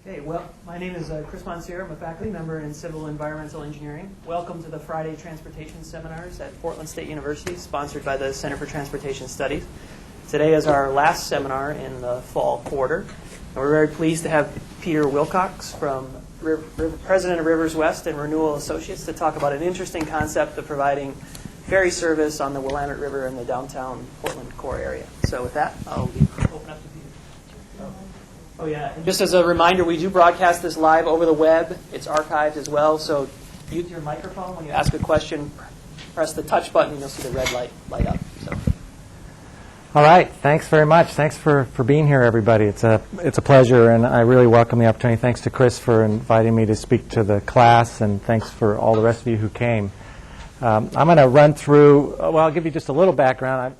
Okay, well, my name is Chris Monsieur. I'm a faculty member in Civil Environmental Engineering. Welcome to the Friday Transportation Seminars at Portland State University, sponsored by the Center for Transportation Studies. Today is our last seminar in the fall quarter, and we're very pleased to have Peter Wilcox, President of Rivers West and Renewal Associates, to talk about an interesting concept of providing ferry service on the Willamette River in the downtown Portland core area. So with that, I'll open up to Peter. Oh yeah, and just as a reminder, we do broadcast this live over the web. It's archived as well, so use your microphone. When you ask a question, press the touch button and you'll see the red light up. So. All right, thanks very much. Thanks for being here, everybody. It's a pleasure, and I really welcome the opportunity. Thanks to Chris for inviting me to speak to the class, and thanks for all the rest of you who came. I'm going to run through, well, I'll give you just a little background.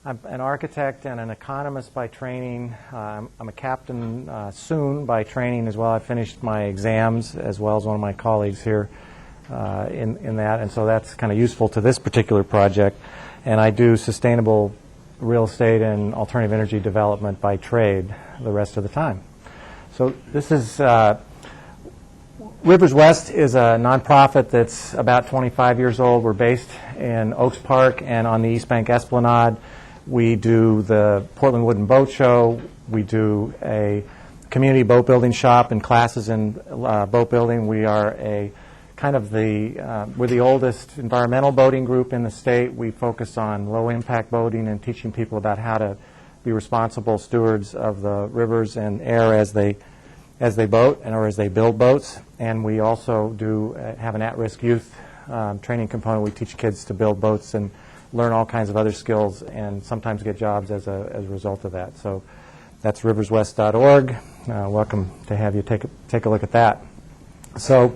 I'm an architect and an economist by training. I'm a captain soon by training as well. I finished my exams as well as one of my colleagues here in that, and so that's kind of useful to this particular project. And I do sustainable real estate and alternative energy development by trade the rest of the time. So this is Rivers West is a nonprofit that's about 25 years old. We're based in Oaks Park and on the East Bank Esplanade. We do the Portland Wood and Boat Show. We do a community boat building shop and classes in boat building. We are we're the oldest environmental boating group in the state. We focus on low impact boating and teaching people about how to be responsible stewards of the rivers and air as they boat or as they build boats. And we also do have an at-risk youth training component. We teach kids to build boats and learn all kinds of other skills and sometimes get jobs as a result of that. So that's riverswest.org. Welcome to have you take a look at that. So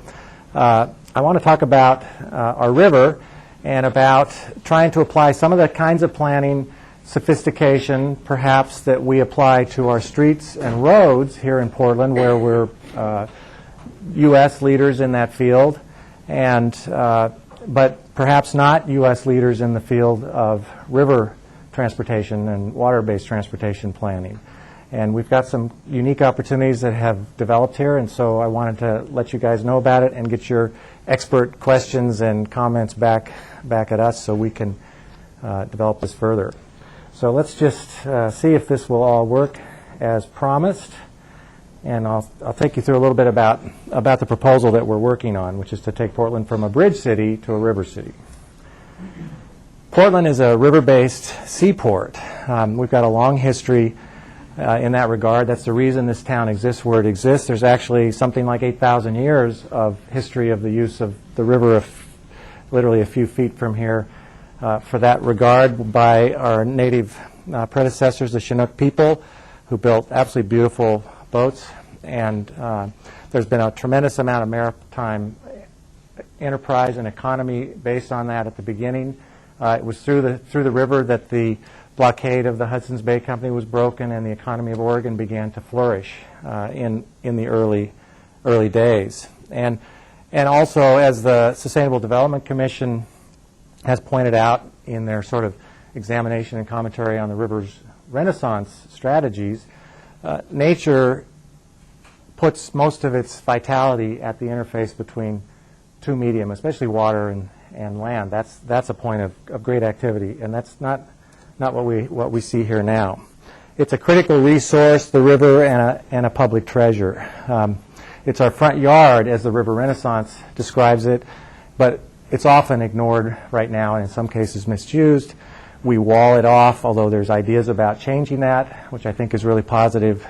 I want to talk about our river and about trying to apply some of the kinds of planning sophistication perhaps that we apply to our streets and roads here in Portland, where we're U.S. leaders in that field, and but perhaps not U.S. leaders in the field of river transportation and water-based transportation planning. And we've got some unique opportunities that have developed here, and so I wanted to let you guys know about it and get your expert questions and comments back at us so we can develop this further. So let's just see if this will all work as promised. And I'll take you through a little bit about the proposal that we're working on, which is to take Portland from a bridge city to a river city. Portland is a river-based seaport. We've got a long history in that regard. That's the reason this town exists where it exists. There's actually something like 8,000 years of history of the use of the river, literally a few feet from here, for that regard, by our native predecessors, the Chinook people, who built absolutely beautiful boats. And there's been a tremendous amount of maritime enterprise and economy based on that at the beginning. It was through the river that the blockade of the Hudson's Bay Company was broken and the economy of Oregon began to flourish in the early days. And also, as the Sustainable Development Commission has pointed out in their sort of examination and commentary on the river's Renaissance strategies, nature puts most of its vitality at the interface between two medium, especially water and land. That's a point of great activity, and that's not what we see here now. It's a critical resource, the river, and a public treasure. It's our front yard, as the River Renaissance describes it, but it's often ignored right now and in some cases misused. We wall it off, although there's ideas about changing that, which I think is really positive.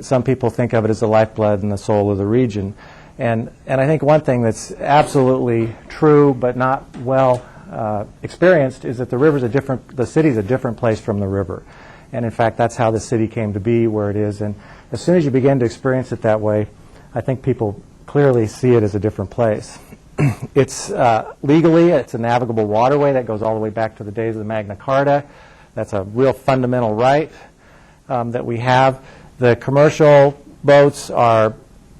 Some people think of it as the lifeblood and the soul of the region. And I think one thing that's absolutely true but not well experienced is that the city's a different place from the river. And in fact, that's how the city came to be where it is. And as soon as you begin to experience it that way, I think people clearly see it as a different place. It's legally, it's a navigable waterway that goes all the way back to the days of the Magna Carta. That's a real fundamental right that we have. The commercial boats are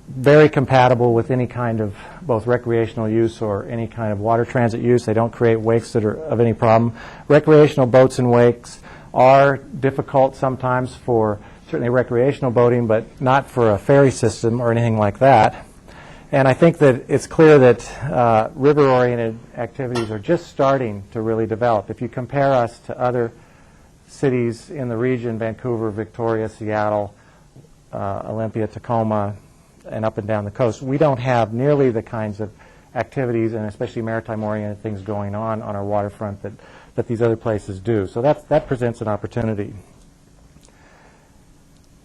very compatible with any kind of both recreational use or any kind of water transit use. They don't create wakes that are of any problem. Recreational boats and wakes are difficult sometimes for certainly recreational boating, but not for a ferry system or anything like that. And I think that it's clear that river-oriented activities are just starting to really develop. If you compare us to other cities in the region, Vancouver, Victoria, Seattle, Olympia, Tacoma, and up and down the coast, we don't have nearly the kinds of activities, and especially maritime-oriented things going on our waterfront that these other places do. So that presents an opportunity.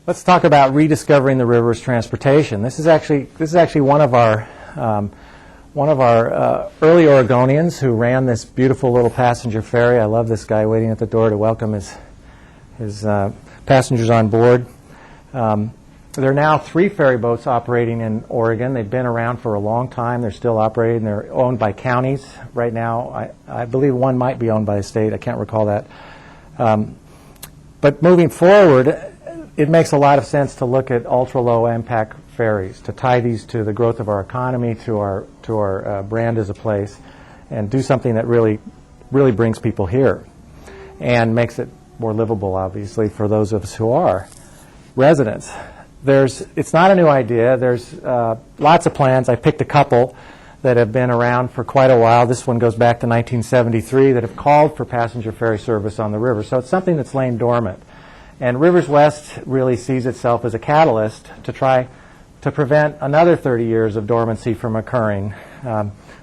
Let's talk about rediscovering the river's transportation. This is actually one of our early Oregonians who ran this beautiful little passenger ferry. I love this guy waiting at the door to welcome his passengers on board. There are now 3 ferry boats operating in Oregon. They've been around for a long time. They're still operating. They're owned by counties right now. I believe one might be owned by the state. I can't recall that. But moving forward, it makes a lot of sense to look at ultra-low impact ferries, to tie these to the growth of our economy, to our brand as a place, and do something that really brings people here and makes it more livable, obviously, for those of us who are residents. It's not a new idea. There's lots of plans. I picked a couple that have been around for quite a while. This one goes back to 1973 that have called for passenger ferry service on the river. So it's something that's lain dormant. And Rivers West really sees itself as a catalyst to try to prevent another 30 years of dormancy from occurring.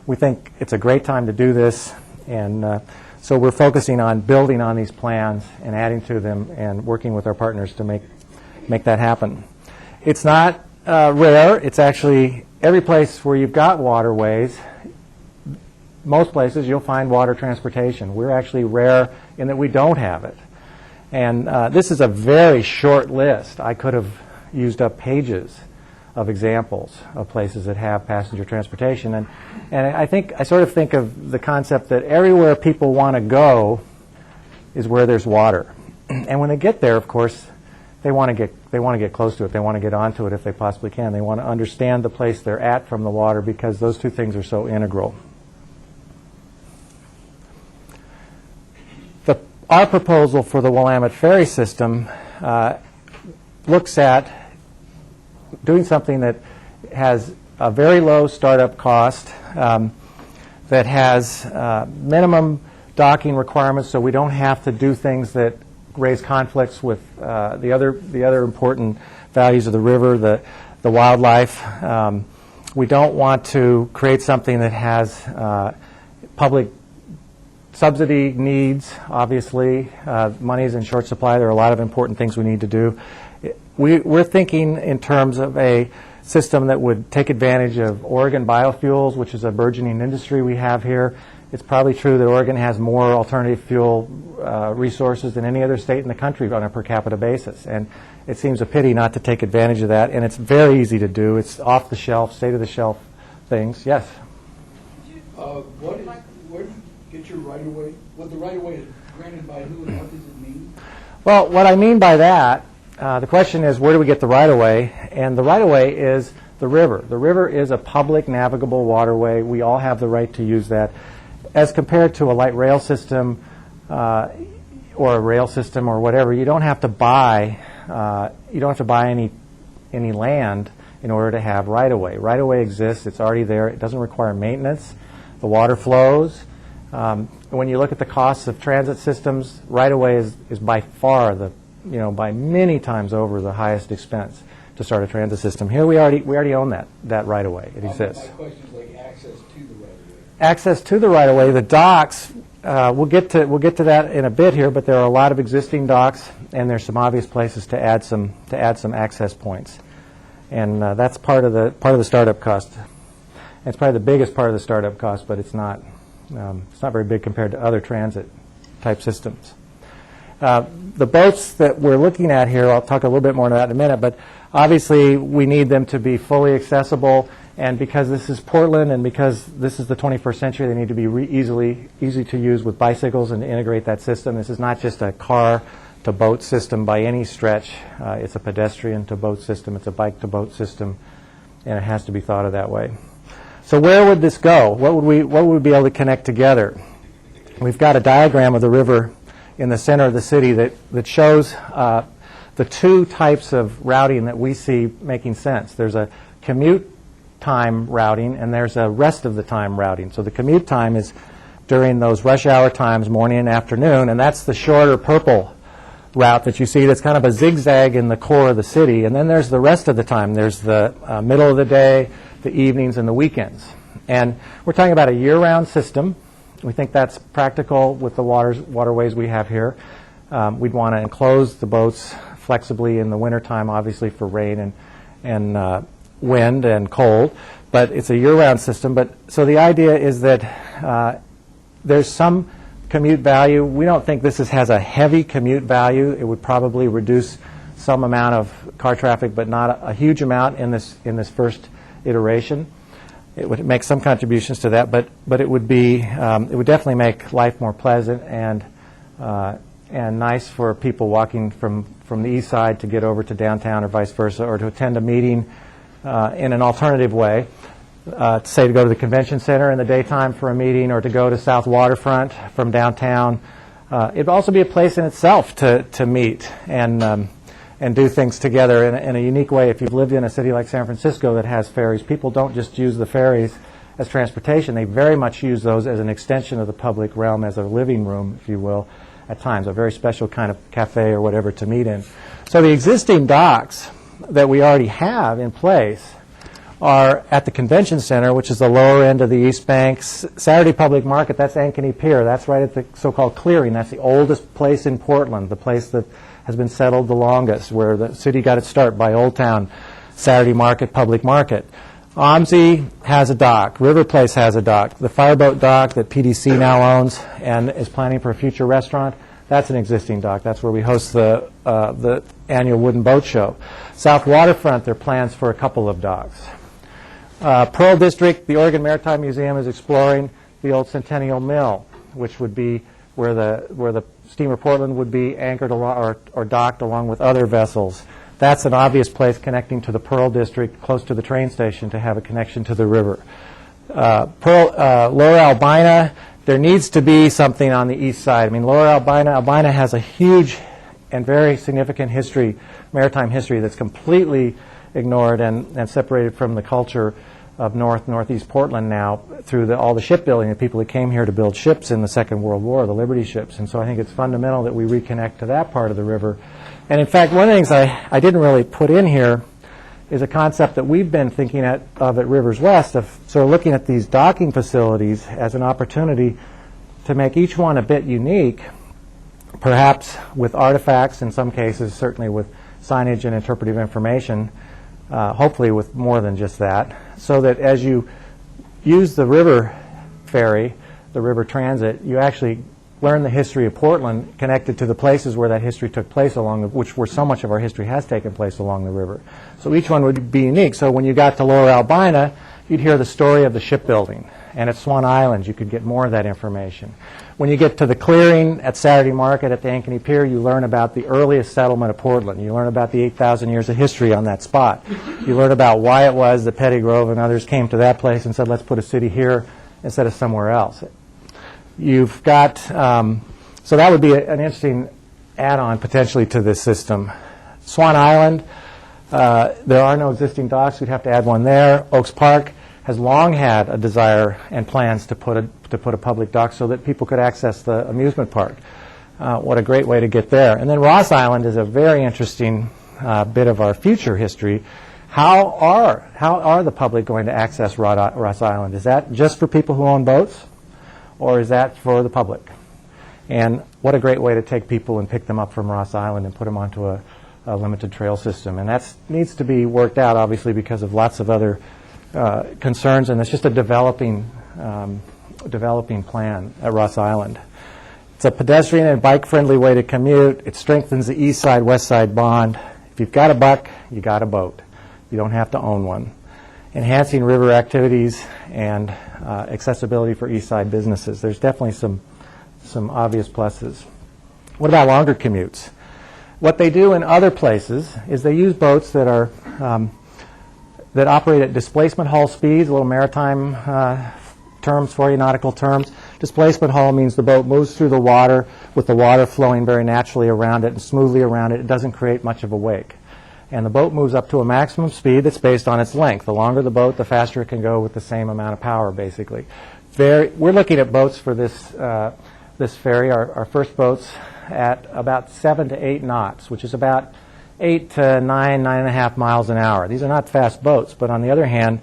We think it's a great time to do this, and so we're focusing on building on these plans and adding to them and working with our partners to make that happen. It's not rare. It's actually every place where you've got waterways, most places you'll find water transportation. We're actually rare in that we don't have it. And this is a very short list. I could have used up pages of examples of places that have passenger transportation. And I sort of think of the concept that everywhere people want to go is where there's water. And when they get there, of course, they want to get close to it. They want to get onto it if they possibly can. They want to understand the place they're at from the water because those two things are so integral. Our proposal for the Willamette ferry system looks at doing something that has a very low startup cost, that has minimum docking requirements so we don't have to do things that raise conflicts with the other important values of the river, the wildlife. We don't want to create something that has public subsidy needs, obviously. Money is in short supply. There are a lot of important things we need to do. We're thinking in terms of a system that would take advantage of Oregon biofuels, which is a burgeoning industry we have here. It's probably true that Oregon has more alternative fuel resources than any other state in the country on a per capita basis. And it seems a pity not to take advantage of that. And it's very easy to do. It's off-the-shelf, state-of-the-shelf things. Yes? Where do you get your right-of-way? What the right-of-way is granted by who and what does it mean? Well, what I mean by that, the question is, where do we get the right-of-way? And the right-of-way is the river. The river is a public navigable waterway. We all have the right to use that. As compared to a light rail system or a rail system or whatever, you don't have to buy any land in order to have right-of-way. Right-of-way exists. It's already there. It doesn't require maintenance. The water flows. When you look at the costs of transit systems, right-of-way is by far by many times over the highest expense to start a transit system. Here we already own that right-of-way. It exists. My question is like access to the right-of-way. Access to the right-of-way, the docks. We'll get to that in a bit here, but there are a lot of existing docks, and there's some obvious places to add some access points, and that's part of the startup cost. And it's probably the biggest part of the startup cost, but it's not very big compared to other transit type systems. The boats that we're looking at here, I'll talk a little bit more about that in a minute, but obviously we need them to be fully accessible, and because this is Portland and because this is the 21st century, they need to be easy to use with bicycles and to integrate that system. This is not just a car to boat system by any stretch. It's a pedestrian to boat system. It's a bike to boat system, and it has to be thought of that way. So where would this go? What would we be able to connect together? We've got a diagram of the river in the center of the city that shows the the two types of routing that we see making sense. There's a commute time routing, and there's a rest of the time routing. So the commute time is during those rush hour times, morning and afternoon, and that's the shorter purple route that you see that's kind of a zigzag in the core of the city. And then there's the rest of the time. There's the middle of the day, the evenings, and the weekends. And we're talking about a year-round system. We think that's practical with the waterways we have here. We'd want to enclose the boats flexibly in the wintertime, obviously for rain and wind and cold, but it's a year-round system. But so the idea is that there's some commute value. We don't think this has a heavy commute value. It would probably reduce some amount of car traffic, but not a huge amount in this first iteration. It would make some contributions to that, but it would definitely make life more pleasant and nice for people walking from the east side to get over to downtown or vice versa, or to attend a meeting in an alternative way. Say to go to the convention center in the daytime for a meeting, or to go to South Waterfront from downtown. It would also be a place in itself to meet and do things together in a unique way. If you've lived in a city like San Francisco that has ferries, people don't just use the ferries as transportation. They very much use those as an extension of the public realm, as a living room, if you will, at times, a very special kind of cafe or whatever to meet in. So the existing docks that we already have in place are at the convention center, which is the lower end of the East Bank. Saturday Public Market, that's Ankeny Pier. That's right at the so-called clearing. That's the oldest place in Portland, the place that has been settled the longest, where the city got its start by Old Town. Saturday Market, Public Market. OMSI has a dock. River Place has a dock. The Fireboat dock that PDC now owns and is planning for a future restaurant, that's an existing dock. That's where we host the annual Wooden Boat Show. South Waterfront, there are plans for a couple of docks. Pearl District, the Oregon Maritime Museum is exploring the old Centennial Mill, which would be where the steamer Portland would be anchored or docked along with other vessels. That's an obvious place connecting to the Pearl District, close to the train station, to have a connection to the river. Lower Albina, there needs to be something on the east side. I mean, Lower Albina has a huge and very significant history, maritime history, that's completely ignored and separated from the culture of northeast Portland now through all the shipbuilding, the people that came here to build ships in the Second World War, the Liberty ships. And so I think it's fundamental that we reconnect to that part of the river. And in fact, one of the things I didn't really put in here is a concept that we've been thinking of at Rivers West, of sort of looking at these docking facilities as an opportunity to make each one a bit unique, perhaps with artifacts in some cases, certainly with signage and interpretive information, hopefully with more than just that, so that as you use the river ferry, the river transit, you actually learn the history of Portland connected to the places where that history took place where so much of our history has taken place along the river. So each one would be unique. So when you got to Lower Albina, you'd hear the story of the shipbuilding. And at Swan Island, you could get more of that information. When you get to the clearing at Saturday Market at the Ankeny Pier, you learn about the earliest settlement of Portland. You learn about the 8,000 years of history on that spot. You learn about why it was that Pettygrove and others came to that place and said, let's put a city here instead of somewhere else. You've got, so that would be an interesting add-on potentially to this system. Swan Island, there are no existing docks. We'd have to add one there. Oaks Park has long had a desire and plans to put a public dock so that people could access the amusement park. What a great way to get there. And then Ross Island is a very interesting bit of our future history. How are the public going to access Ross Island? Is that just for people who own boats, or is that for the public? And what a great way to take people and pick them up from Ross Island and put them onto a limited trail system. And that needs to be worked out, obviously, because of lots of other concerns, and it's just a developing plan at Ross Island. It's a pedestrian and bike-friendly way to commute. It strengthens the east side-west side bond. If you've got a buck, you got a boat. You don't have to own one. Enhancing river activities and accessibility for east side businesses. There's definitely some obvious pluses. What about longer commutes? What they do in other places is they use boats that are that operate at displacement hull speeds, a little maritime terms for you, nautical terms, Displacement hull means the boat moves through the water with the water flowing very naturally around it and smoothly around it. It doesn't create much of a wake. And the boat moves up to a maximum speed that's based on its length. The longer the boat, the faster it can go with the same amount of power, basically. We're looking at boats for this ferry, our first boats, at about 7 to 8 knots, which is about 8 to 9.5 miles an hour. These are not fast boats, but on the other hand,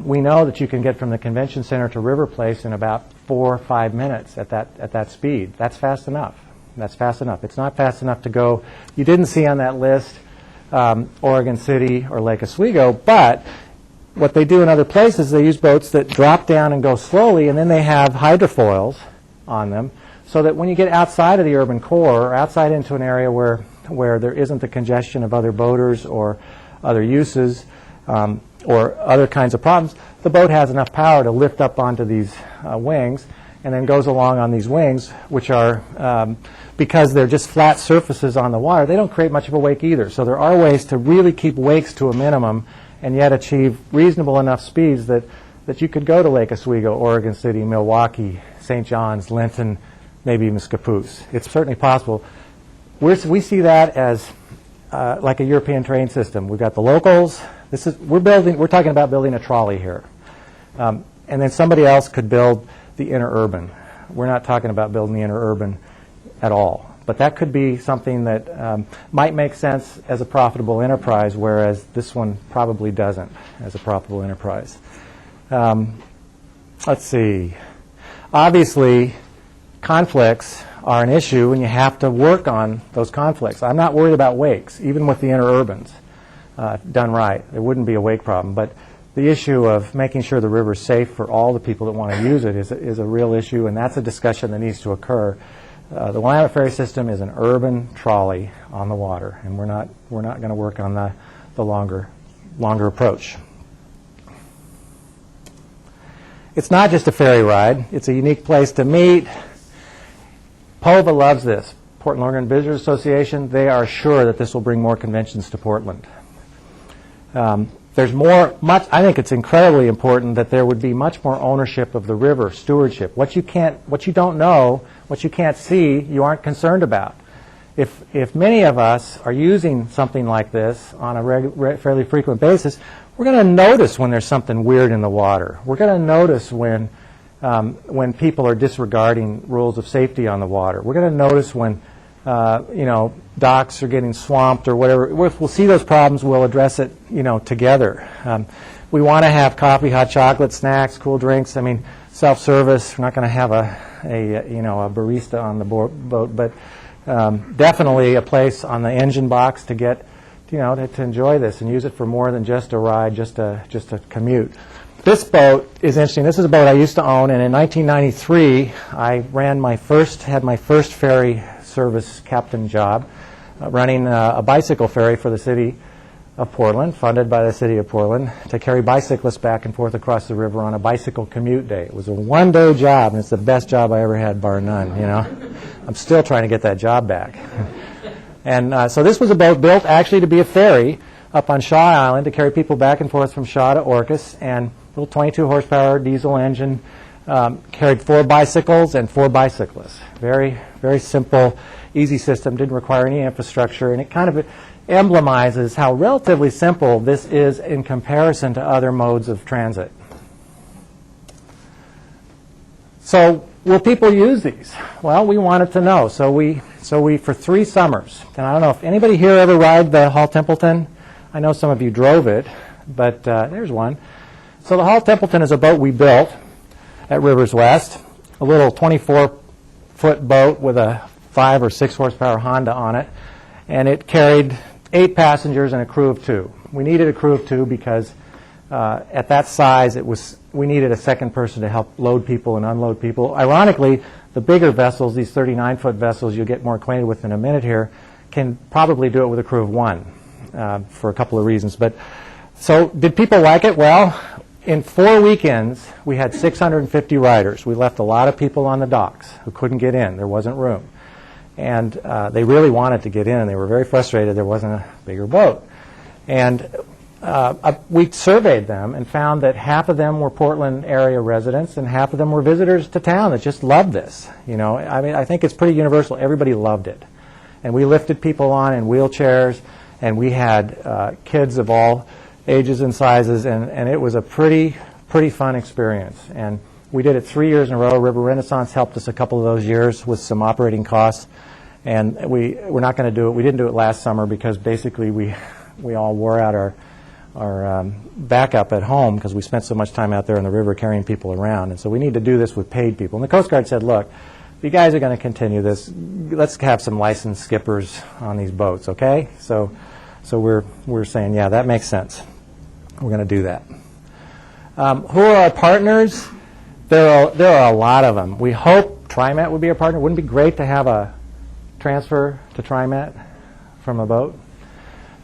we know that you can get from the convention center to River Place in about 4 or 5 minutes at that speed. That's fast enough. That's fast enough. It's not fast enough to go. You didn't see on that list Oregon City or Lake Oswego, but what they do in other places, they use boats that drop down and go slowly, and then they have hydrofoils on them, so that when you get outside of the urban core or outside into an area where there isn't the congestion of other boaters or other uses or other kinds of problems, the boat has enough power to lift up onto these wings and then goes along on these wings, which are, because they're just flat surfaces on the water, they don't create much of a wake either. So there are ways to really keep wakes to a minimum and yet achieve reasonable enough speeds that you could go to Lake Oswego, Oregon City, Milwaukee, St. John's, Linton, maybe even Scappoose. It's certainly possible. We see that as like a European train system. We've got the locals. We're talking about building a trolley here. And then somebody else could build the interurban. We're not talking about building the interurban at all. But that could be something that might make sense as a profitable enterprise, whereas this one probably doesn't as a profitable enterprise. Let's see. Obviously, conflicts are an issue, and you have to work on those conflicts. I'm not worried about wakes, even with the interurbans done right. There wouldn't be a wake problem. But the issue of making sure the river is safe for all the people that want to use it is a real issue, and that's a discussion that needs to occur. The Willamette ferry system is an urban trolley on the water, and we're not going to work on the longer approach. It's not just a ferry ride. It's a unique place to meet. POVA loves this. Portland Oregon Visitors Association, they are sure that this will bring more conventions to Portland. I think it's incredibly important that there would be much more ownership of the river, stewardship. What you don't know, what you can't see, you aren't concerned about. If many of us are using something like this on a fairly frequent basis, we're going to notice when there's something weird in the water. We're going to notice when people are disregarding rules of safety on the water. We're going to notice when docks are getting swamped or whatever. We'll see those problems. We'll address it, together. We want to have coffee, hot chocolate, snacks, cool drinks. I mean, self-service. We're not going to have a barista on the boat, but definitely a place on the engine box to get, to enjoy this and use it for more than just a ride, just a commute. This boat is interesting. This is a boat I used to own, and in 1993, I had my first ferry service captain job, running a bicycle ferry for the city of Portland, funded by the city of Portland, to carry bicyclists back and forth across the river on a bicycle commute day. It was a one-day job, and it's the best job I ever had, bar none. I'm still trying to get that job back. And so this was a boat built actually to be a ferry up on Shaw Island to carry people back and forth from Shaw to Orcas, and little 22 horsepower diesel engine, carried 4 bicycles and 4 bicyclists. Very, very simple, easy system, didn't require any infrastructure, and it kind of emblemizes how relatively simple this is in comparison to other modes of transit. So will people use these? Well, we wanted to know. So we for 3 summers, and I don't know if anybody here ever ride the Hall Templeton. I know some of you drove it, but there's one. So the Hall Templeton is a boat we built at Rivers West, a little 24-foot boat with a 5 or 6 horsepower Honda on it, and it carried 8 passengers and a crew of 2. We needed a crew of 2 because at that size we needed a second person to help load people and unload people. Ironically, the bigger vessels, these 39-foot vessels you'll get more acquainted with in a minute here, can probably do it with a crew of 1 for a couple of reasons. But so did people like it? Well, in 4 weekends, we had 650 riders. We left a lot of people on the docks who couldn't get in. There wasn't room. And they really wanted to get in, and they were very frustrated there wasn't a bigger boat. And we surveyed them and found that half of them were Portland area residents and half of them were visitors to town that just loved this. You know, I mean, I think it's pretty universal. Everybody loved it. And we lifted people on in wheelchairs, and we had kids of all ages and sizes, and it was a pretty fun experience. And we did it 3 years in a row. River Renaissance helped us a couple of those years with some operating costs. And we're not going to do it. We didn't do it last summer because basically we all wore out our backup at home because we spent so much time out there on the river carrying people around. And so we need to do this with paid people. And the Coast Guard said, look, if you guys are going to continue this, let's have some licensed skippers on these boats, okay? So we're saying, yeah, that makes sense. We're going to do that. Who are our partners? There are a lot of them. We hope TriMet would be a partner. Wouldn't it be great to have a transfer to TriMet from a boat?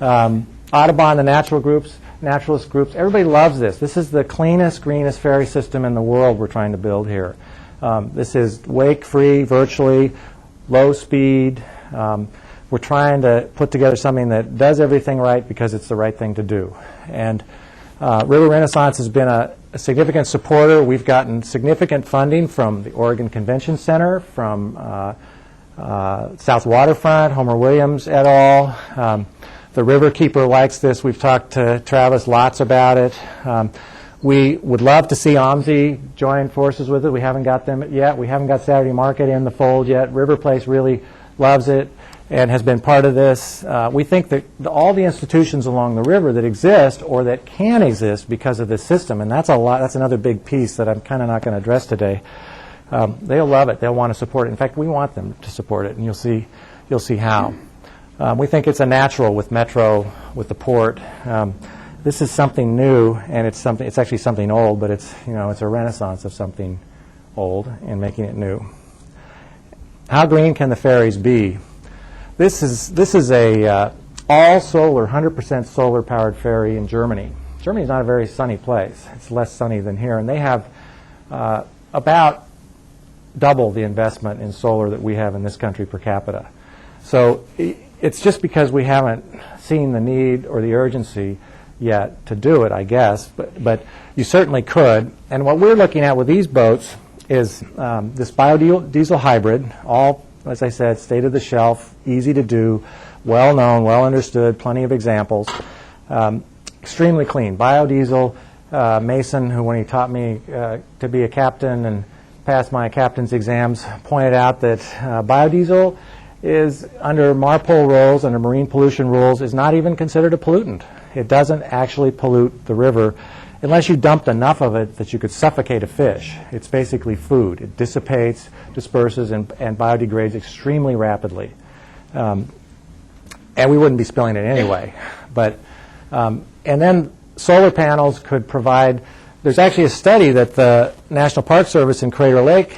Audubon, the naturalist groups, everybody loves this. This is the cleanest, greenest ferry system in the world we're trying to build here. This is wake-free, virtually, low speed. We're trying to put together something that does everything right because it's the right thing to do. And River Renaissance has been a significant supporter. We've gotten significant funding from the Oregon Convention Center, from South Waterfront, Homer Williams et al. The Riverkeeper likes this. We've talked to Travis lots about it. We would love to see OMSI join forces with it. We haven't got them yet. We haven't got Saturday Market in the fold yet. River Place really loves it and has been part of this. We think that all the institutions along the river that exist or that can exist because of this system, and that's a lot. That's another big piece that I'm kind of not going to address today. They'll love it. They'll want to support it. In fact, we want them to support it, and you'll see how. We think it's a natural with Metro, with the port. This is something new, and it's actually something old, but it's a renaissance of something old and making it new. How green can the ferries be? This is a all solar, 100% solar powered ferry in Germany. Germany is not a very sunny place. It's less sunny than here, and they have about double the investment in solar that we have in this country per capita. So it's just because we haven't seen the need or the urgency yet to do it, I guess, but you certainly could. And what we're looking at with these boats is this BioDiesel Hybrid, all, as I said, state-of-the-shelf, easy to do, well-known, well-understood, plenty of examples, extremely clean. Biodiesel, Mason, who when he taught me to be a captain and passed my captain's exams, pointed out that biodiesel is, under MARPOL rules, under marine pollution rules, is not even considered a pollutant. It doesn't actually pollute the river unless you dumped enough of it that you could suffocate a fish. It's basically food. It dissipates, disperses, and biodegrades extremely rapidly. And we wouldn't be spilling it anyway. But, and then solar panels could provide, there's actually a study that the National Park Service in Crater Lake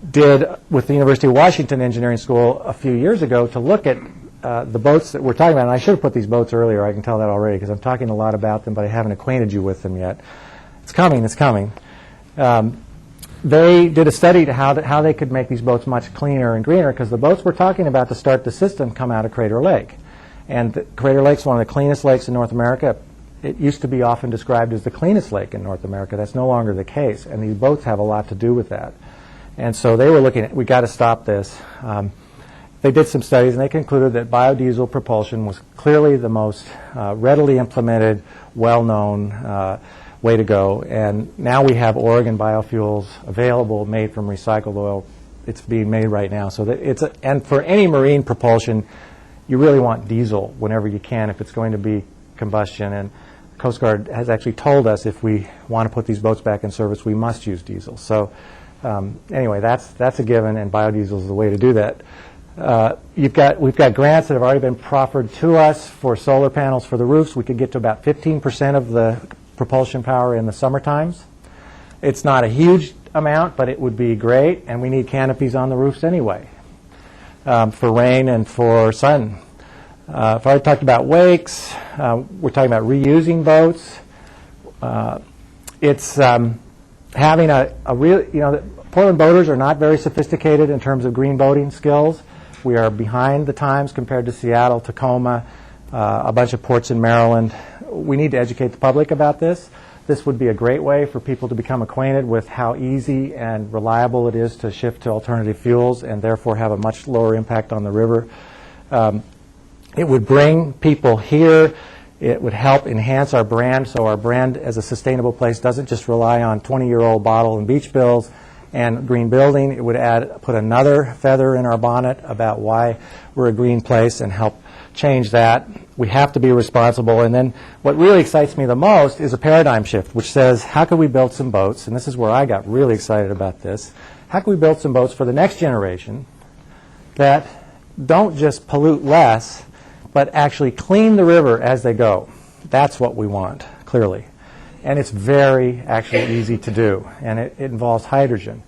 did with the University of Washington Engineering School a few years ago to look at the boats that we're talking about. And I should have put these boats earlier, I can tell that already, because I'm talking a lot about them, but I haven't acquainted you with them yet. It's coming, it's coming. They did a study to how they could make these boats much cleaner and greener, because the boats we're talking about to start the system come out of Crater Lake. And Crater Lake's one of the cleanest lakes in North America. It used to be often described as the cleanest lake in North America. That's no longer the case, and these boats have a lot to do with that. And so they were looking at, we got to stop this. They did some studies, and they concluded that biodiesel propulsion was clearly the most readily implemented, well-known way to go. And now we have Oregon biofuels available, made from recycled oil. It's being made right now. So that and for any marine propulsion, you really want diesel whenever you can if it's going to be combustion. And the Coast Guard has actually told us if we want to put these boats back in service, we must use diesel. So anyway, that's a given, and biodiesel is the way to do that. We've got grants that have already been proffered to us for solar panels for the roofs. We could get to about 15% of the propulsion power in the summer times. It's not a huge amount, but it would be great, and we need canopies on the roofs anyway for rain and for sun. I've already talked about wakes. We're talking about reusing boats. It's having a real, Portland boaters are not very sophisticated in terms of green boating skills. We are behind the times compared to Seattle, Tacoma, a bunch of ports in Maryland. We need to educate the public about this. This would be a great way for people to become acquainted with how easy and reliable it is to shift to alternative fuels and therefore have a much lower impact on the river. It would bring people here. It would help enhance our brand, so our brand as a sustainable place doesn't just rely on 20-year-old bottle and beach bills and green building. It would put another feather in our bonnet about why we're a green place and help change that. We have to be responsible. And then what really excites me the most is a paradigm shift, which says, how can we build some boats? And this is where I got really excited about this. How can we build some boats for the next generation that don't just pollute less, but actually clean the river as they go? That's what we want, clearly. And it's very actually easy to do. And it involves hydrogen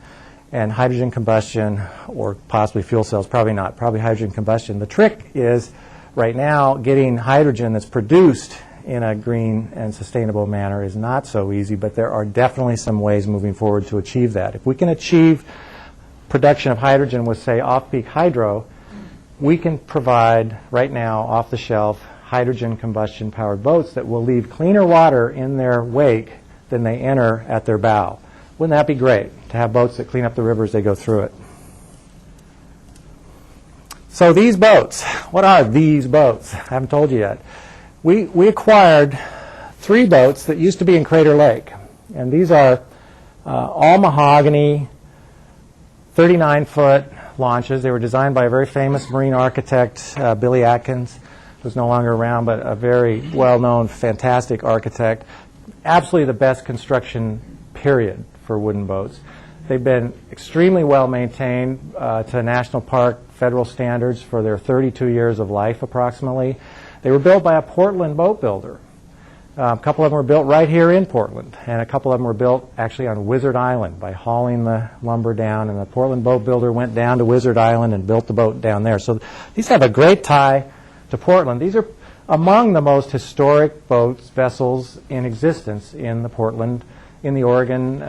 and hydrogen combustion, or possibly fuel cells. Probably not. Probably hydrogen combustion. The trick is right now getting hydrogen that's produced in a green and sustainable manner is not so easy, but there are definitely some ways moving forward to achieve that. If we can achieve production of hydrogen with, say, off-peak hydro, we can provide right now off-the-shelf hydrogen combustion-powered boats that will leave cleaner water in their wake than they enter at their bow. Wouldn't that be great, to have boats that clean up the river as they go through it? So these boats, what are these boats? I haven't told you yet. We acquired 3 boats that used to be in Crater Lake. And these are all mahogany, 39-foot launches. They were designed by a very famous marine architect, Billy Atkins, who's no longer around, but a very well-known, fantastic architect. Absolutely the best construction period for wooden boats. They've been extremely well maintained to National Park federal standards for their 32 years of life, approximately. They were built by a Portland boat builder. A couple of them were built right here in Portland, and a couple of them were built actually on Wizard Island by hauling the lumber down, and the Portland boat builder went down to Wizard Island and built the boat down there. So these have a great tie to Portland. These are among the most historic boats, vessels in existence in the Portland, in Oregon,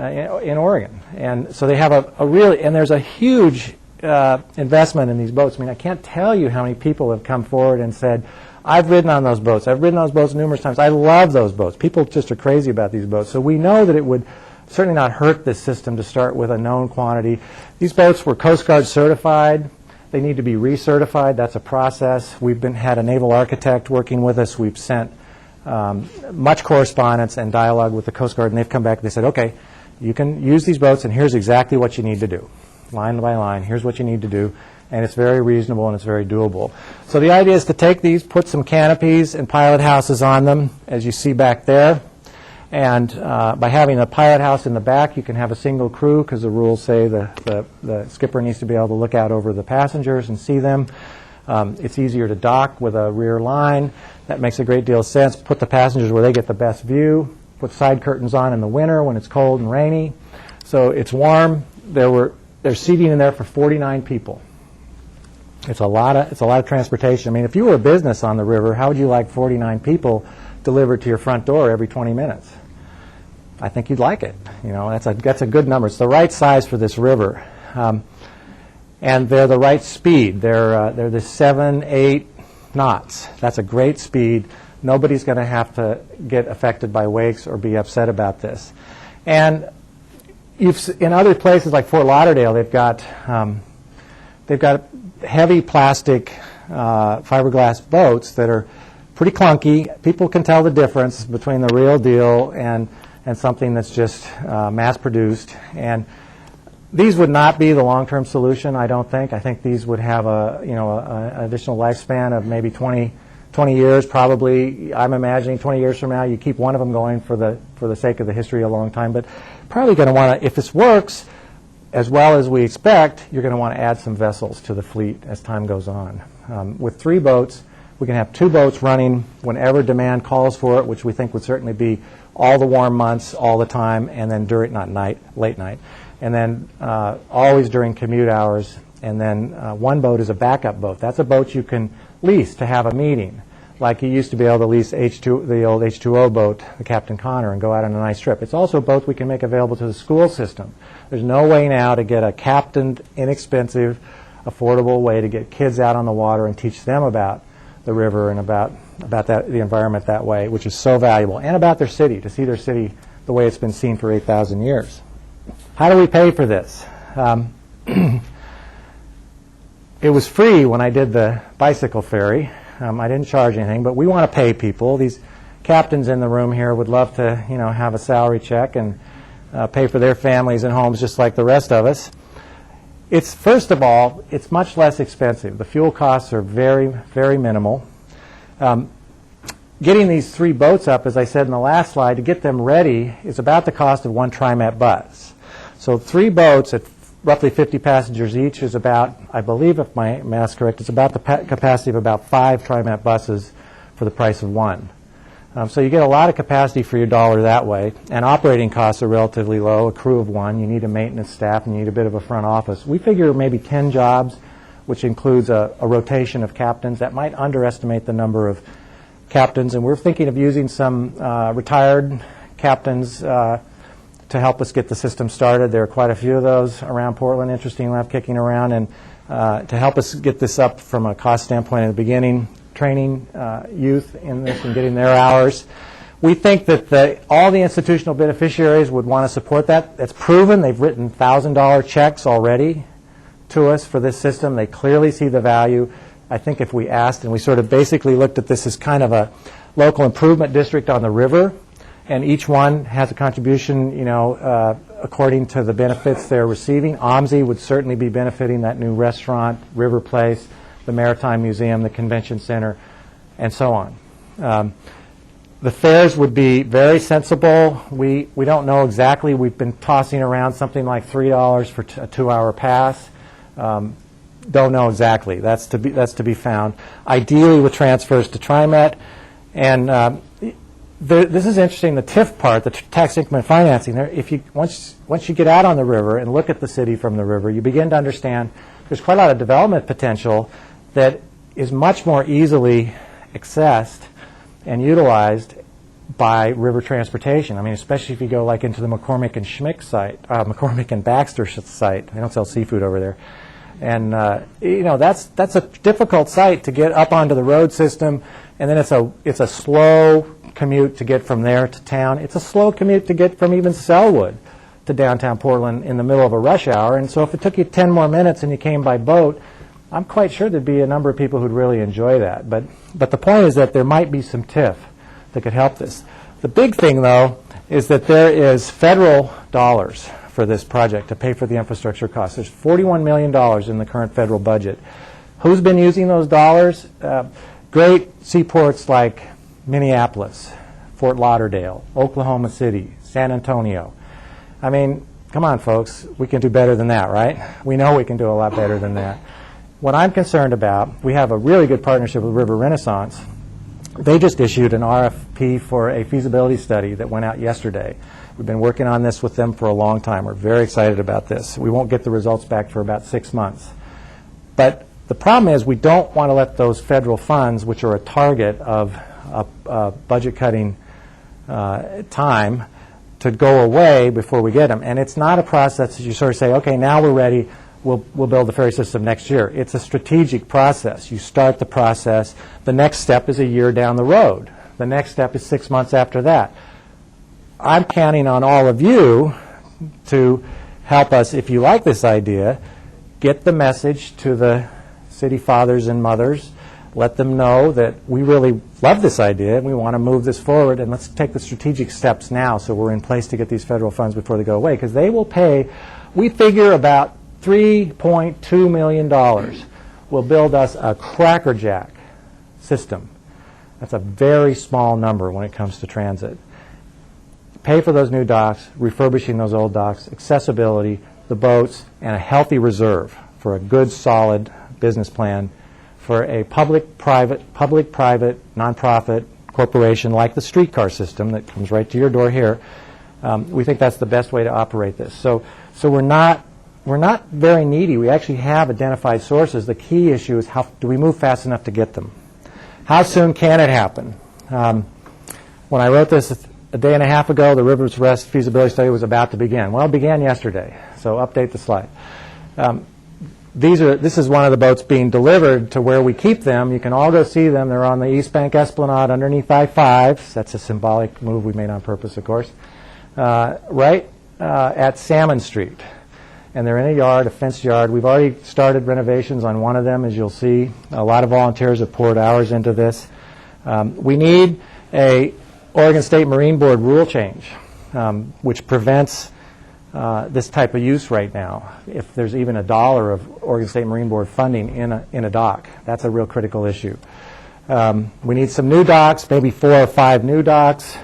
and so they have a really, and there's a huge investment in these boats. I mean, I can't tell you how many people have come forward and said, I've ridden on those boats. I've ridden on those boats numerous times. I love those boats. People just are crazy about these boats. So we know that it would certainly not hurt this system to start with a known quantity. These boats were Coast Guard certified. They need to be recertified. That's a process. We've had a naval architect working with us. We've sent much correspondence and dialogue with the Coast Guard, and they've come back and they said, okay, you can use these boats, and here's exactly what you need to do. Line by line, here's what you need to do. And it's very reasonable and it's very doable. So the idea is to take these, put some canopies and pilot houses on them, as you see back there. And by having a pilot house in the back, you can have a single crew, because the rules say the skipper needs to be able to look out over the passengers and see them. It's easier to dock with a rear line. That makes a great deal of sense. Put the passengers where they get the best view. Put side curtains on in the winter when it's cold and rainy. So it's warm. There's seating in there for 49 people. It's a lot of transportation. I mean, if you were a business on the river, how would you like 49 people delivered to your front door every 20 minutes? I think you'd like it. You know, that's a good number. It's the right size for this river, and they're the right speed. They're the 7-8 knots. That's a great speed. Nobody's going to have to get affected by wakes or be upset about this. And in other places like Fort Lauderdale, they've got heavy plastic fiberglass boats that are pretty clunky. People can tell the difference between the real deal and something that's just mass-produced. And these would not be the long-term solution, I don't think. I think these would have an additional lifespan of maybe 20 years, probably. I'm imagining 20 years from now, you keep one of them going for the sake of the history a long time. But probably going to want to, if this works as well as we expect, you're going to want to add some vessels to the fleet as time goes on. With 3 boats, we can have 2 boats running whenever demand calls for it, which we think would certainly be all the warm months, all the time, and then during, not night, late night, and then always during commute hours. And then one boat is a backup boat. That's a boat you can lease to have a meeting, like you used to be able to lease the old H2O boat, the Captain Connor, and go out on a nice trip. It's also a boat we can make available to the school system. There's no way now to get a captained, inexpensive, affordable way to get kids out on the water and teach them about the river and about the environment that way, which is so valuable, and about their city, to see their city the way it's been seen for 8,000 years. How do we pay for this? It was free when I did the bicycle ferry. I didn't charge anything, but we want to pay people. These captains in the room here would love to, have a salary check and pay for their families and homes just like the rest of us. First of all, it's much less expensive. The fuel costs are very, very minimal. Getting these 3 boats up, as I said in the last slide, to get them ready is about the cost of 1 TriMet bus. So 3 boats at roughly 50 passengers each is about, I believe if my math's correct, it's about the capacity of about 5 TriMet buses for the price of 1. So you get a lot of capacity for your dollar that way, and operating costs are relatively low, a crew of 1. You need a maintenance staff, and you need a bit of a front office. We figure maybe 10 jobs, which includes a rotation of captains. That might underestimate the number of captains, and we're thinking of using some retired captains to help us get the system started. There are quite a few of those around Portland, interestingly enough, kicking around, and to help us get this up from a cost standpoint in the beginning, training youth in this and getting their hours. We think that all the institutional beneficiaries would want to support that. That's proven. They've written $1,000 checks already to us for this system. They clearly see the value. I think if we asked, and we sort of basically looked at this as kind of a local improvement district on the river, and each one has a contribution, according to the benefits they're receiving. OMSI would certainly be benefiting that new restaurant, River Place, the Maritime Museum, the Convention Center, and so on. The fares would be very sensible. We don't know exactly. We've been tossing around something like $3 for a 2-hour pass. Don't know exactly. That's to be found. Ideally with transfers to TriMet. And this is interesting, the TIF part, the tax increment financing. Once you get out on the river and look at the city from the river, you begin to understand there's quite a lot of development potential that is much more easily accessed and utilized by river transportation. I mean, especially if you go like into the McCormick and Schmick site, McCormick and Baxter site. They don't sell seafood over there. And that's a difficult site to get up onto the road system, and then it's a slow commute to get from there to town. It's a slow commute to get from even Selwood to downtown Portland in the middle of a rush hour. And so if it took you 10 more minutes and you came by boat, I'm quite sure there'd be a number of people who'd really enjoy that. But the point is that there might be some TIF that could help this. The big thing, though, is that there is federal dollars for this project to pay for the infrastructure costs. There's $41 million in the current federal budget. Who's been using those dollars? Great seaports like Minneapolis, Fort Lauderdale, Oklahoma City, San Antonio. I mean, come on, folks. We can do better than that, right? We know we can do a lot better than that. What I'm concerned about, we have a really good partnership with River Renaissance. They just issued an RFP for a feasibility study that went out yesterday. We've been working on this with them for a long time. We're very excited about this. We won't get the results back for about 6 months. But the problem is we don't want to let those federal funds, which are a target of budget cutting time, to go away before we get them. And it's not a process that you sort of say, okay, now we're ready, we'll build the ferry system next year. It's a strategic process. You start the process. The next step is a year down the road. The next step is 6 months after that. I'm counting on all of you to help us, if you like this idea, get the message to the city fathers and mothers. Let them know that we really love this idea and we want to move this forward, and let's take the strategic steps now so we're in place to get these federal funds before they go away, because they will pay, we figure about $3.2 million will build us a crackerjack system. That's a very small number when it comes to transit. Pay for those new docks, refurbishing those old docks, accessibility, the boats, and a healthy reserve for a good, solid business plan for a public-private, nonprofit corporation like the streetcar system that comes right to your door here. We think that's the best way to operate this. So we're not very needy. We actually have identified sources. The key issue is how do we move fast enough to get them? How soon can it happen? When I wrote this a day and a half ago, the Rivers Rest feasibility study was about to begin. Well, it began yesterday, so update the slide. this is one of the boats being delivered to where we keep them. You can all go see them. They're on the East Bank Esplanade underneath I-5. That's a symbolic move we made on purpose, of course. Right at Salmon Street. And they're in a yard, a fenced yard. We've already started renovations on one of them, as you'll see. A lot of volunteers have poured hours into this. We need a Oregon State Marine Board rule change, which prevents this type of use right now. If there's even $1 of Oregon State Marine Board funding in a dock, that's a real critical issue. We need some new docks, maybe 4 or 5 new docks.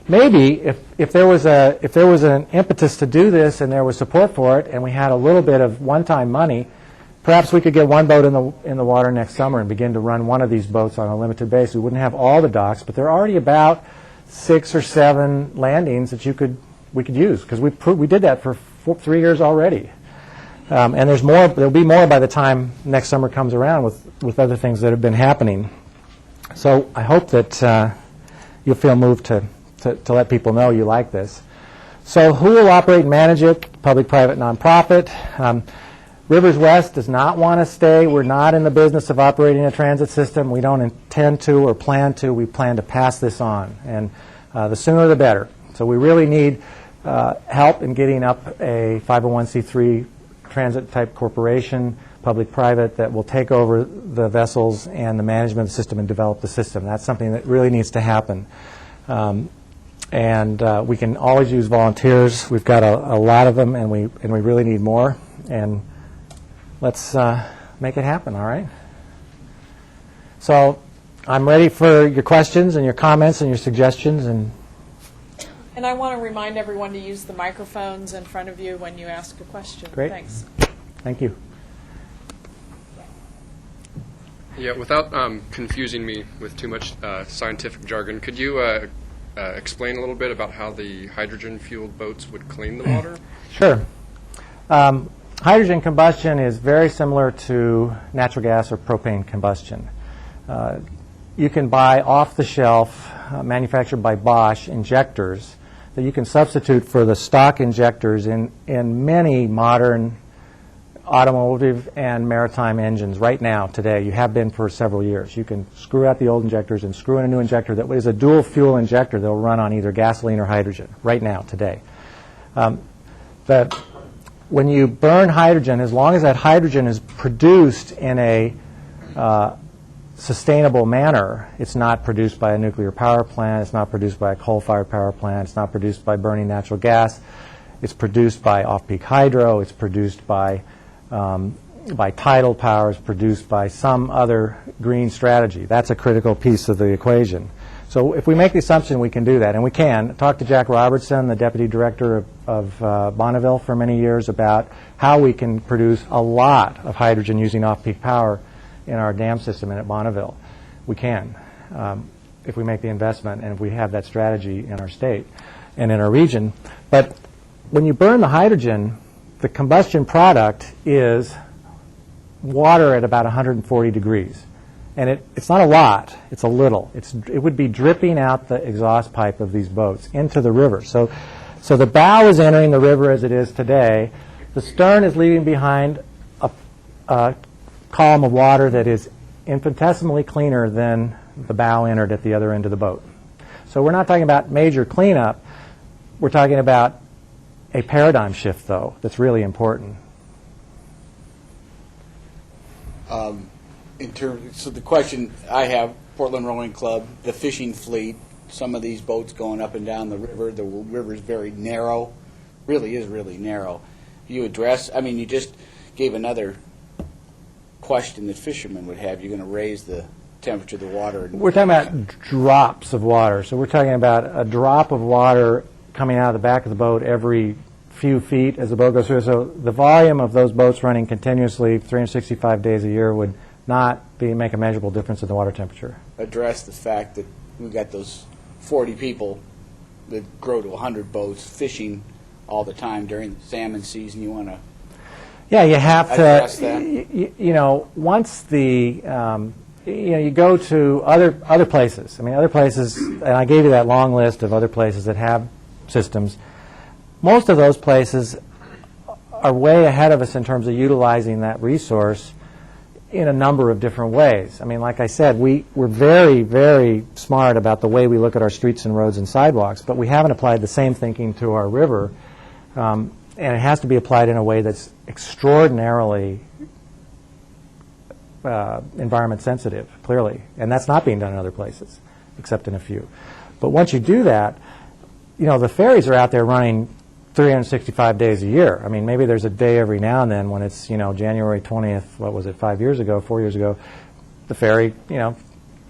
Maybe if there was an impetus to do this and there was support for it and we had a little bit of one-time money, perhaps we could get one boat in the water next summer and begin to run one of these boats on a limited basis. We wouldn't have all the docks, but there are already about 6 or 7 landings that we could use, because we did that for 3 years already. And there's more. There'll be more by the time next summer comes around with other things that have been happening. So I hope that you'll feel moved to let people know you like this. So who will operate and manage it? Public-private nonprofit. Rivers West does not want to stay. We're not in the business of operating a transit system. We don't intend to or plan to. We plan to pass this on, and the sooner the better. So we really need help in getting up a 501c3 transit-type corporation, public-private, that will take over the vessels and the management of the system and develop the system. That's something that really needs to happen. And we can always use volunteers. We've got a lot of them, and we really need more. And let's make it happen, all right? So I'm ready for your questions and your comments and your suggestions. And I want to remind everyone to use the microphones in front of you when you ask a question. Great. Thanks. Thank you. Yeah, without confusing me with too much scientific jargon, could you explain a little bit about how the hydrogen-fueled boats would clean the water? Sure. Hydrogen combustion is very similar to natural gas or propane combustion. You can buy off-the-shelf, manufactured by Bosch, injectors that you can substitute for the stock injectors in many modern automotive and maritime engines right now, today. You have been for several years. You can screw out the old injectors and screw in a new injector that is a dual fuel injector that will run on either gasoline or hydrogen right now, today. When you burn hydrogen, as long as that hydrogen is produced in a sustainable manner, it's not produced by a nuclear power plant, it's not produced by a coal-fired power plant, it's not produced by burning natural gas, it's produced by off-peak hydro, it's produced by tidal power, it's produced by some other green strategy. That's a critical piece of the equation. So if we make the assumption we can do that, and we can, talk to Jack Robertson, the deputy director of Bonneville for many years, about how we can produce a lot of hydrogen using off-peak power in our dam system and at Bonneville. We can, if we make the investment and if we have that strategy in our state and in our region. But when you burn the hydrogen, the combustion product is water at about 140 degrees. And it's not a lot, it's a little. It would be dripping out the exhaust pipe of these boats into the river. So the bow is entering the river as it is today. The stern is leaving behind a column of water that is infinitesimally cleaner than the bow entered at the other end of the boat. So we're not talking about major cleanup. We're talking about a paradigm shift, though, that's really important. So the question I have, Portland Rowing Club, the fishing fleet, some of these boats going up and down the river is very narrow, really is really narrow. You address, I mean, you just gave another question that fishermen would have. You're going to raise the temperature of the water. We're talking about drops of water. So we're talking about a drop of water coming out of the back of the boat every few feet as the boat goes through. So the volume of those boats running continuously 365 days a year would not make a measurable difference in the water temperature. Address the fact that we've got those 40 people that grow to 100 boats fishing all the time during the salmon season. You want to you have address to, that? once the, you go to other places. I mean, other places, and I gave you that long list of other places that have systems. Most of those places are way ahead of us in terms of utilizing that resource in a number of different ways. I mean, like I said, we're very, very smart about the way we look at our streets and roads and sidewalks, but we haven't applied the same thinking to our river, and it has to be applied in a way that's extraordinarily environment sensitive, clearly, and that's not being done in other places, except in a few. But once you do that, the ferries are out there running 365 days a year. I mean, maybe there's a day every now and then when it's, January 20th, what was it, 4 years ago, the ferry,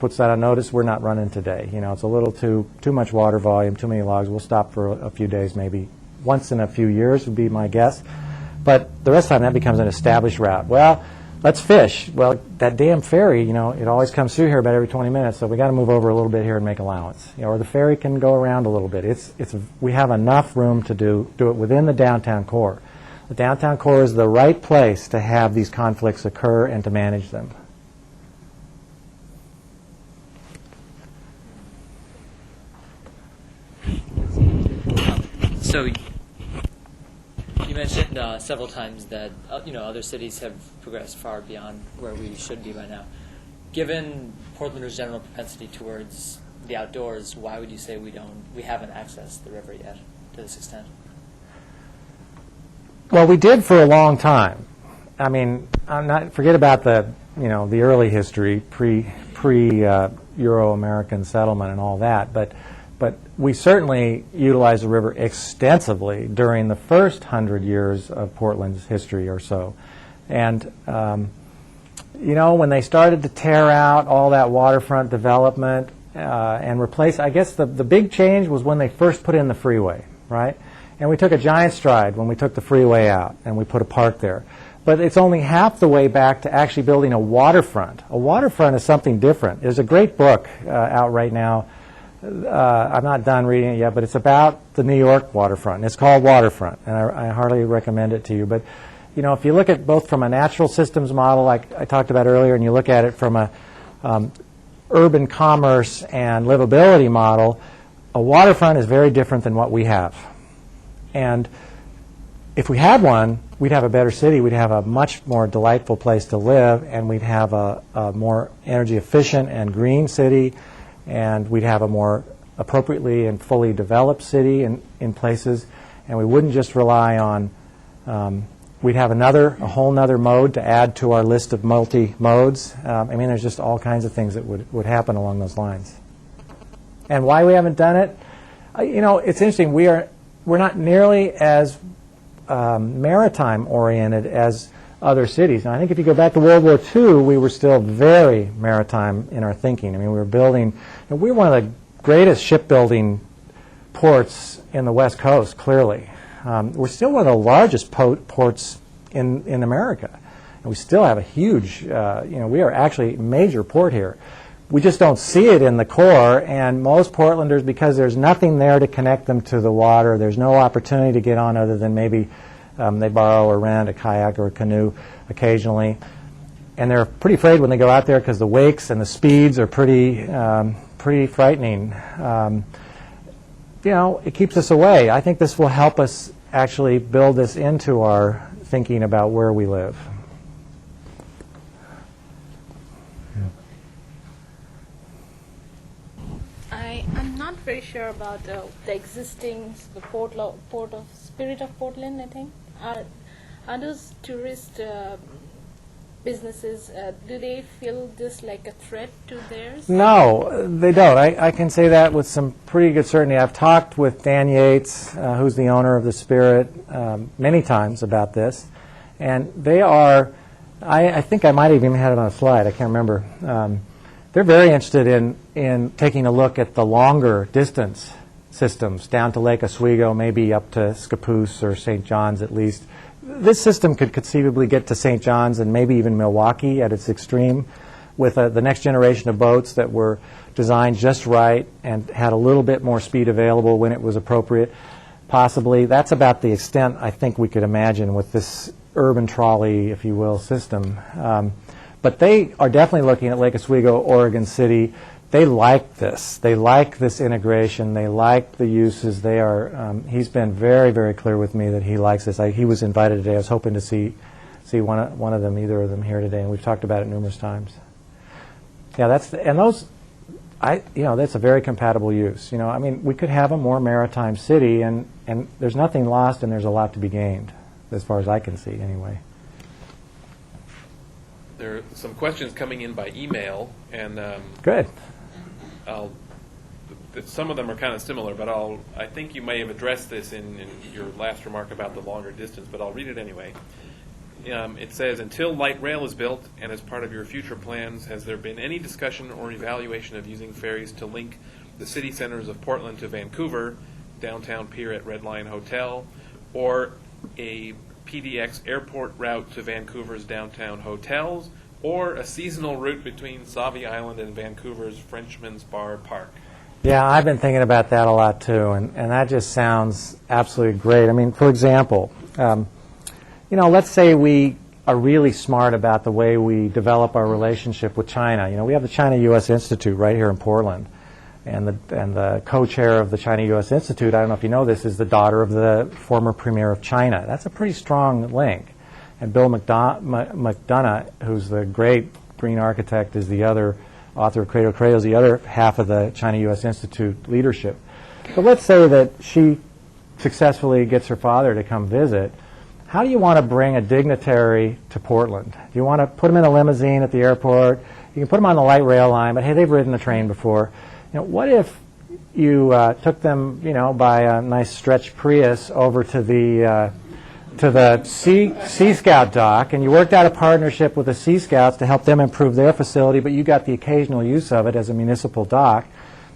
puts that on notice, we're not running today. It's a little too much water volume, too many logs. We'll stop for a few days, maybe once in a few years would be my guess. But the rest of the time, that becomes an established route. Well, let's fish. Well, that damn ferry, it always comes through here about every 20 minutes, so we got to move over a little bit here and make allowance. Or the ferry can go around a little bit. We have enough room to do it within the downtown core. The downtown core is the right place to have these conflicts occur and to manage them. So you mentioned several times that other cities have progressed far beyond where we should be by now. Given Portlanders' general propensity towards the outdoors, why would you say we haven't accessed the river yet to this extent? Well, we did for a long time. I mean, forget about the early history, pre Euro-American settlement and all that, but we certainly utilized the river extensively during the first 100 years of Portland's history or so. And, when they started to tear out all that waterfront development and replace, I guess the big change was when they first put in the freeway, right? And we took a giant stride when we took the freeway out and we put a park there. But it's only half the way back to actually building a waterfront. A waterfront is something different. There's a great book out right now. I'm not done reading it yet, but it's about the New York waterfront. It's called Waterfront, and I hardly recommend it to you. But, if you look at both from a natural systems model, like I talked about earlier, and you look at it from a urban commerce and livability model, a waterfront is very different than what we have. And if we had one, we'd have a better city. We'd have a much more delightful place to live, and we'd have a more energy efficient and green city, and we'd have a more appropriately and fully developed city in places, and we wouldn't just rely on, we'd have a whole nother mode to add to our list of multi-modes. There's just all kinds of things that would happen along those lines. And why we haven't done it? It's interesting. We're not nearly as maritime-oriented as other cities. Now, I think if you go back to World War II, we were still very maritime in our thinking. We were building, we were one of the greatest shipbuilding ports in the West Coast, clearly. We're still one of the largest ports in America. And we still have a huge, we are actually a major port here. We just don't see it in the core, and most Portlanders, because there's nothing there to connect them to the water, there's no opportunity to get on other than maybe they borrow or rent a kayak or a canoe occasionally. And they're pretty afraid when they go out there because the wakes and the speeds are pretty frightening. It keeps us away. I think this will help us actually build this into our thinking about where we live. I'm not very sure about the existing port of Spirit of Portland, I think. Are those tourist businesses, do they feel this like a threat to theirs? No, they don't. I can say that with some pretty good certainty. I've talked with Dan Yates, who's the owner of the Spirit, many times about this. And they are, I think I might have even had it on a slide, I can't remember. They're very interested in taking a look at the longer distance systems down to Lake Oswego, maybe up to Scappoose or St. John's at least. This system could conceivably get to St. John's and maybe even Milwaukee at its extreme with the next generation of boats that were designed just right and had a little bit more speed available when it was appropriate. Possibly. That's about the extent I think we could imagine with this urban trolley, if you will, system. But they are definitely looking at Lake Oswego, Oregon City, they like this. They like this integration. They like the uses. They are. He's been very, very clear with me that he likes this. He was invited today. I was hoping to see one of them, either of them, here today, and we've talked about it numerous times. Yeah, that's a very compatible use. I mean, we could have a more maritime city, and there's nothing lost, and there's a lot to be gained, as far as I can see, anyway. There are some questions coming in by email, and Good. some of them are kind of similar, but I think you may have addressed this in your last remark about the longer distance, but I'll read it anyway. It says, until light rail is built and as part of your future plans, has there been any discussion or evaluation of using ferries to link the city centers of Portland to Vancouver, downtown pier at Red Lion Hotel, or a PDX airport route to Vancouver's downtown hotels, or a seasonal route between Sauvie Island and Vancouver's Frenchman's Bar Park? Yeah, I've been thinking about that a lot, too, and that just sounds absolutely great. I mean, for example, let's say we are really smart about the way we develop our relationship with China. We have the China-U.S. Institute right here in Portland, and the co-chair of the China-U.S. Institute, I don't know if you know this, is the daughter of the former premier of China. That's a pretty strong link. And Bill McDonough, who's the great green architect, is the other author of Cradle to Cradle, is the other half of the China-U.S. Institute leadership. But let's say that she successfully gets her father to come visit. How do you want to bring a dignitary to Portland? Do you want to put him in a limousine at the airport? You can put him on the light rail line, but hey, they've ridden the train before. What if you took them, by a nice stretch Prius over to the Sea Scout dock, and you worked out a partnership with the Sea Scouts to help them improve their facility, but you got the occasional use of it as a municipal dock.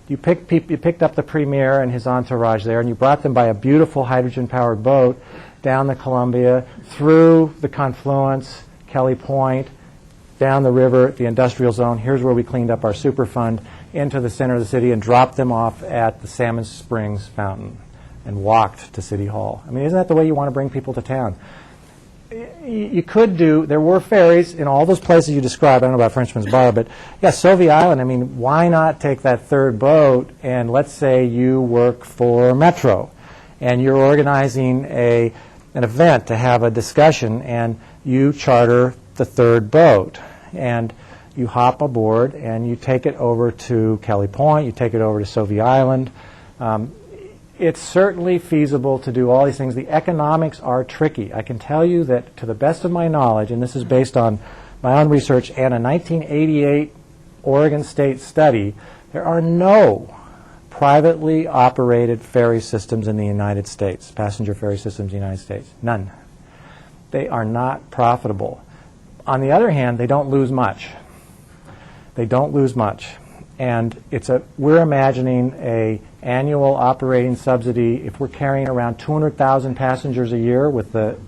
You picked up the premier and his entourage there, and you brought them by a beautiful hydrogen-powered boat down the Columbia, through the confluence, Kelly Point, down the river, the industrial zone. Here's where we cleaned up our Superfund, into the center of the city, and dropped them off at the Salmon Springs Fountain and walked to City Hall. I mean, isn't that the way you want to bring people to town? You could there were ferries in all those places you described. I don't know about Frenchman's Bar, but yeah, Sauvie Island, I mean, why not take that third boat, and let's say you work for Metro, and you're organizing an event to have a discussion, and you charter the third boat, and you hop aboard, and you take it over to Kelly Point, you take it over to Sauvie Island. It's certainly feasible to do all these things. The economics are tricky. I can tell you that, to the best of my knowledge, and this is based on my own research and a 1988 Oregon State study, there are no privately operated ferry systems in the United States, passenger ferry systems in the United States. None. They are not profitable. On the other hand, they don't lose much. They don't lose much. And we're imagining a annual operating subsidy. If we're carrying around 200,000 passengers a year with the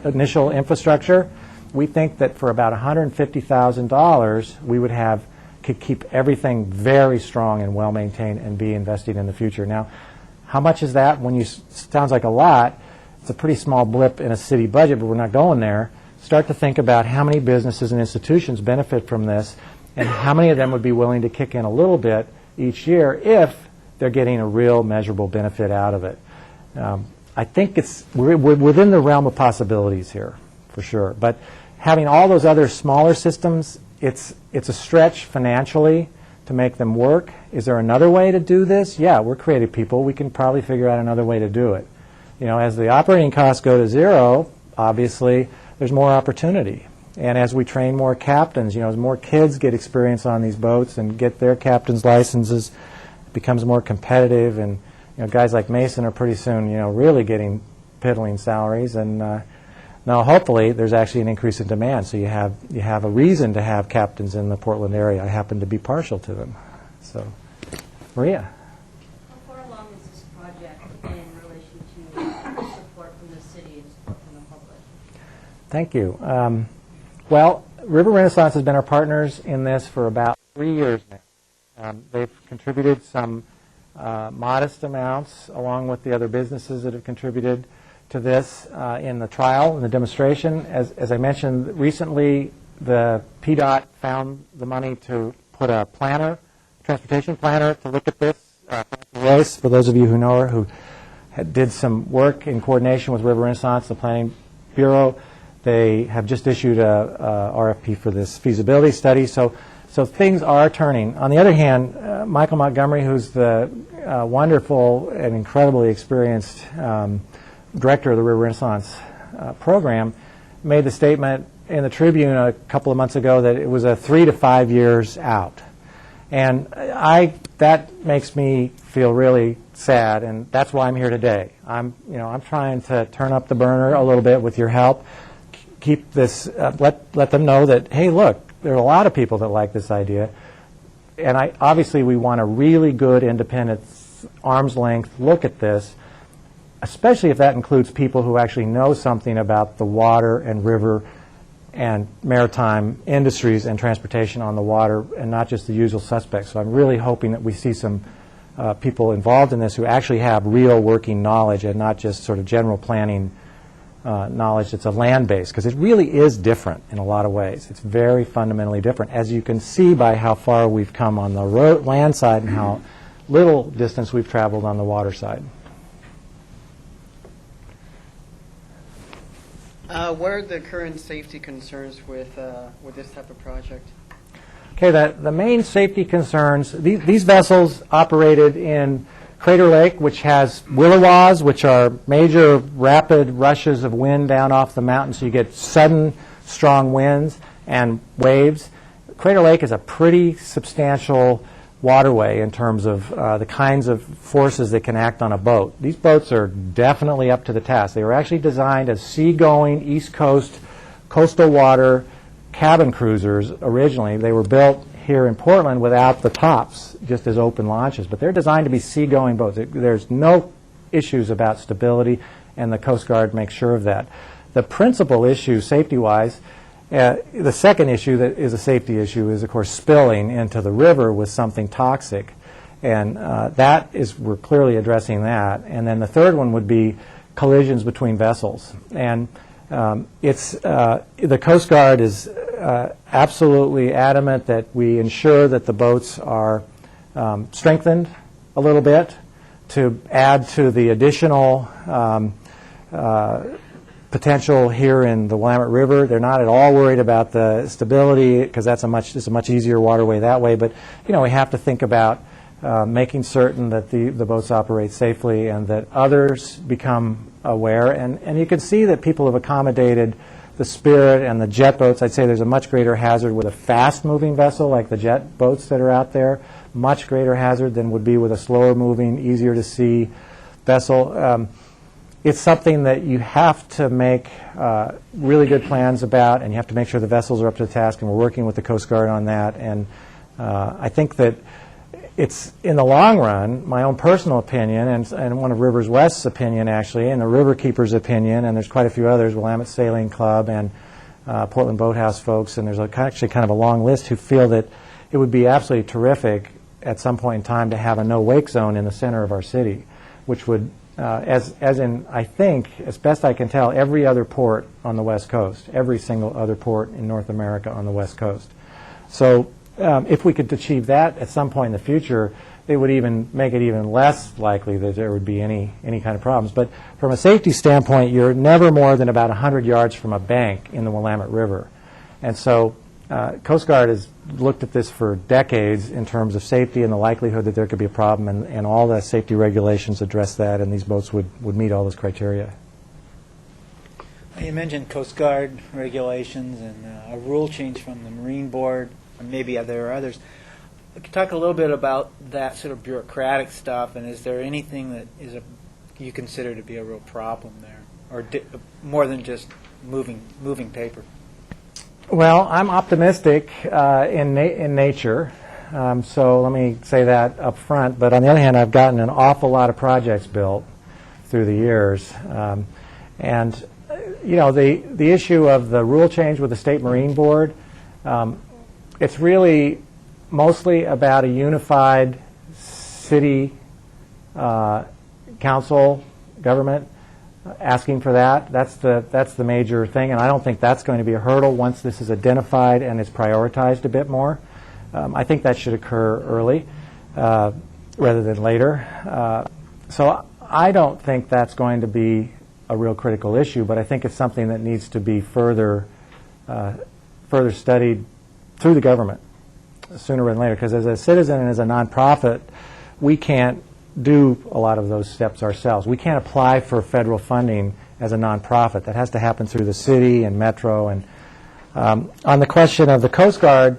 initial infrastructure, we think that for about $150,000, we could keep everything very strong and well maintained and be investing in the future. Now, how much is that? Sounds like a lot. It's a pretty small blip in a city budget, but we're not going there. Start to think about how many businesses and institutions benefit from this, and how many of them would be willing to kick in a little bit each year if they're getting a real measurable benefit out of it. I think we're within the realm of possibilities here, for sure. But having all those other smaller systems, it's a stretch financially to make them work. Is there another way to do this? Yeah, we're creative people. We can probably figure out another way to do it. As the operating costs go to zero, obviously, there's more opportunity. And as we train more captains, as more kids get experience on these boats and get their captain's licenses, it becomes more competitive. And guys like Mason are pretty soon, really getting piddling salaries. And now, hopefully, there's actually an increase in demand. So you have a reason to have captains in the Portland area. I happen to be partial to them. So, Maria. How far along is this project in relation to support from the city and support from the public? Thank you. Well, River Renaissance has been our partners in this for about 3 years now. They've contributed some modest amounts, along with the other businesses that have contributed to this in the trial and the demonstration. As I mentioned, recently the PDOT found the money to put a planter transportation planner to look at this. Royce, for those of you who know her, who did some work in coordination with River Renaissance, the Planning Bureau. They have just issued a RFP for this feasibility study. So things are turning. On the other hand, Michael Montgomery, who's the wonderful and incredibly experienced director of the River Renaissance program, made the statement in the Tribune a couple of months ago that it was a 3 to 5 years out. And that makes me feel really sad, and that's why I'm here today. I'm trying to turn up the burner a little bit with your help. Keep this, let them know that, hey, look, there are a lot of people that like this idea, and obviously we want a really good, independent, arm's length look at this, especially if that includes people who actually know something about the water and river and maritime industries and transportation on the water, and not just the usual suspects. So I'm really hoping that we see some people involved in this who actually have real working knowledge and not just sort of general planning knowledge that's a land-based, because it really is different in a lot of ways. It's very fundamentally different, as you can see by how far we've come on the land side and how little distance we've traveled on the water side. What are the current safety concerns with this type of project? Okay, the main safety concerns, these vessels operated in Crater Lake, which has willowas, which are major rapid rushes of wind down off the mountain, so you get sudden strong winds and waves. Crater Lake is a pretty substantial waterway in terms of the kinds of forces that can act on a boat. These boats are definitely up to the task. They were actually designed as seagoing, East Coast, coastal water cabin cruisers originally. They were built here in Portland without the tops, just as open launches. But they're designed to be seagoing boats. There's no issues about stability, and the Coast Guard makes sure of that. The principal issue, safety-wise, the second issue that is a safety issue is, of course, spilling into the river with something toxic. And we're clearly addressing that. And then the third one would be collisions between vessels. And the Coast Guard is absolutely adamant that we ensure that the boats are strengthened a little bit to add to the additional potential here in the Willamette River. They're not at all worried about the stability, because it's a much easier waterway that way. But we have to think about making certain that the boats operate safely and that others become aware. And you can see that people have accommodated the Spirit and the jet boats. I'd say there's a much greater hazard with a fast-moving vessel like the jet boats that are out there, much greater hazard than would be with a slower-moving, easier-to-see vessel. It's something that you have to make really good plans about, and you have to make sure the vessels are up to the task, and we're working with the Coast Guard on that. And I think that it's, in the long run, my own personal opinion, and one of Rivers West's opinion, actually, and the Riverkeeper's opinion, and there's quite a few others, Willamette Sailing Club and Portland Boathouse folks, and there's actually kind of a long list who feel that it would be absolutely terrific at some point in time to have a no-wake zone in the center of our city, which would, as in, I think, as best I can tell, every other port on the West Coast, every single other port in North America on the West Coast. So if we could achieve that at some point in the future, it would even make it even less likely that there would be any kind of problems. But from a safety standpoint, you're never more than about 100 yards from a bank in the Willamette River. And so Coast Guard has looked at this for decades in terms of safety and the likelihood that there could be a problem, and all the safety regulations address that, and these boats would meet all those criteria. You mentioned Coast Guard regulations and a rule change from the Marine Board, and maybe there are others. Could you talk a little bit about that sort of bureaucratic stuff, and is there anything that you consider to be a real problem there, or more than just moving paper? Well, I'm optimistic in nature, so let me say that up front. But on the other hand, I've gotten an awful lot of projects built through the years. And, the issue of the rule change with the State Marine Board, it's really mostly about a unified city council government asking for that. That's the major thing, and I don't think that's going to be a hurdle once this is identified and it's prioritized a bit more. I think that should occur early rather than later. So I don't think that's going to be a real critical issue, but I think it's something that needs to be further studied through the government sooner rather than later, because as a citizen and as a nonprofit, we can't do a lot of those steps ourselves. We can't apply for federal funding as a nonprofit. That has to happen through the city and Metro. And on the question of the Coast Guard,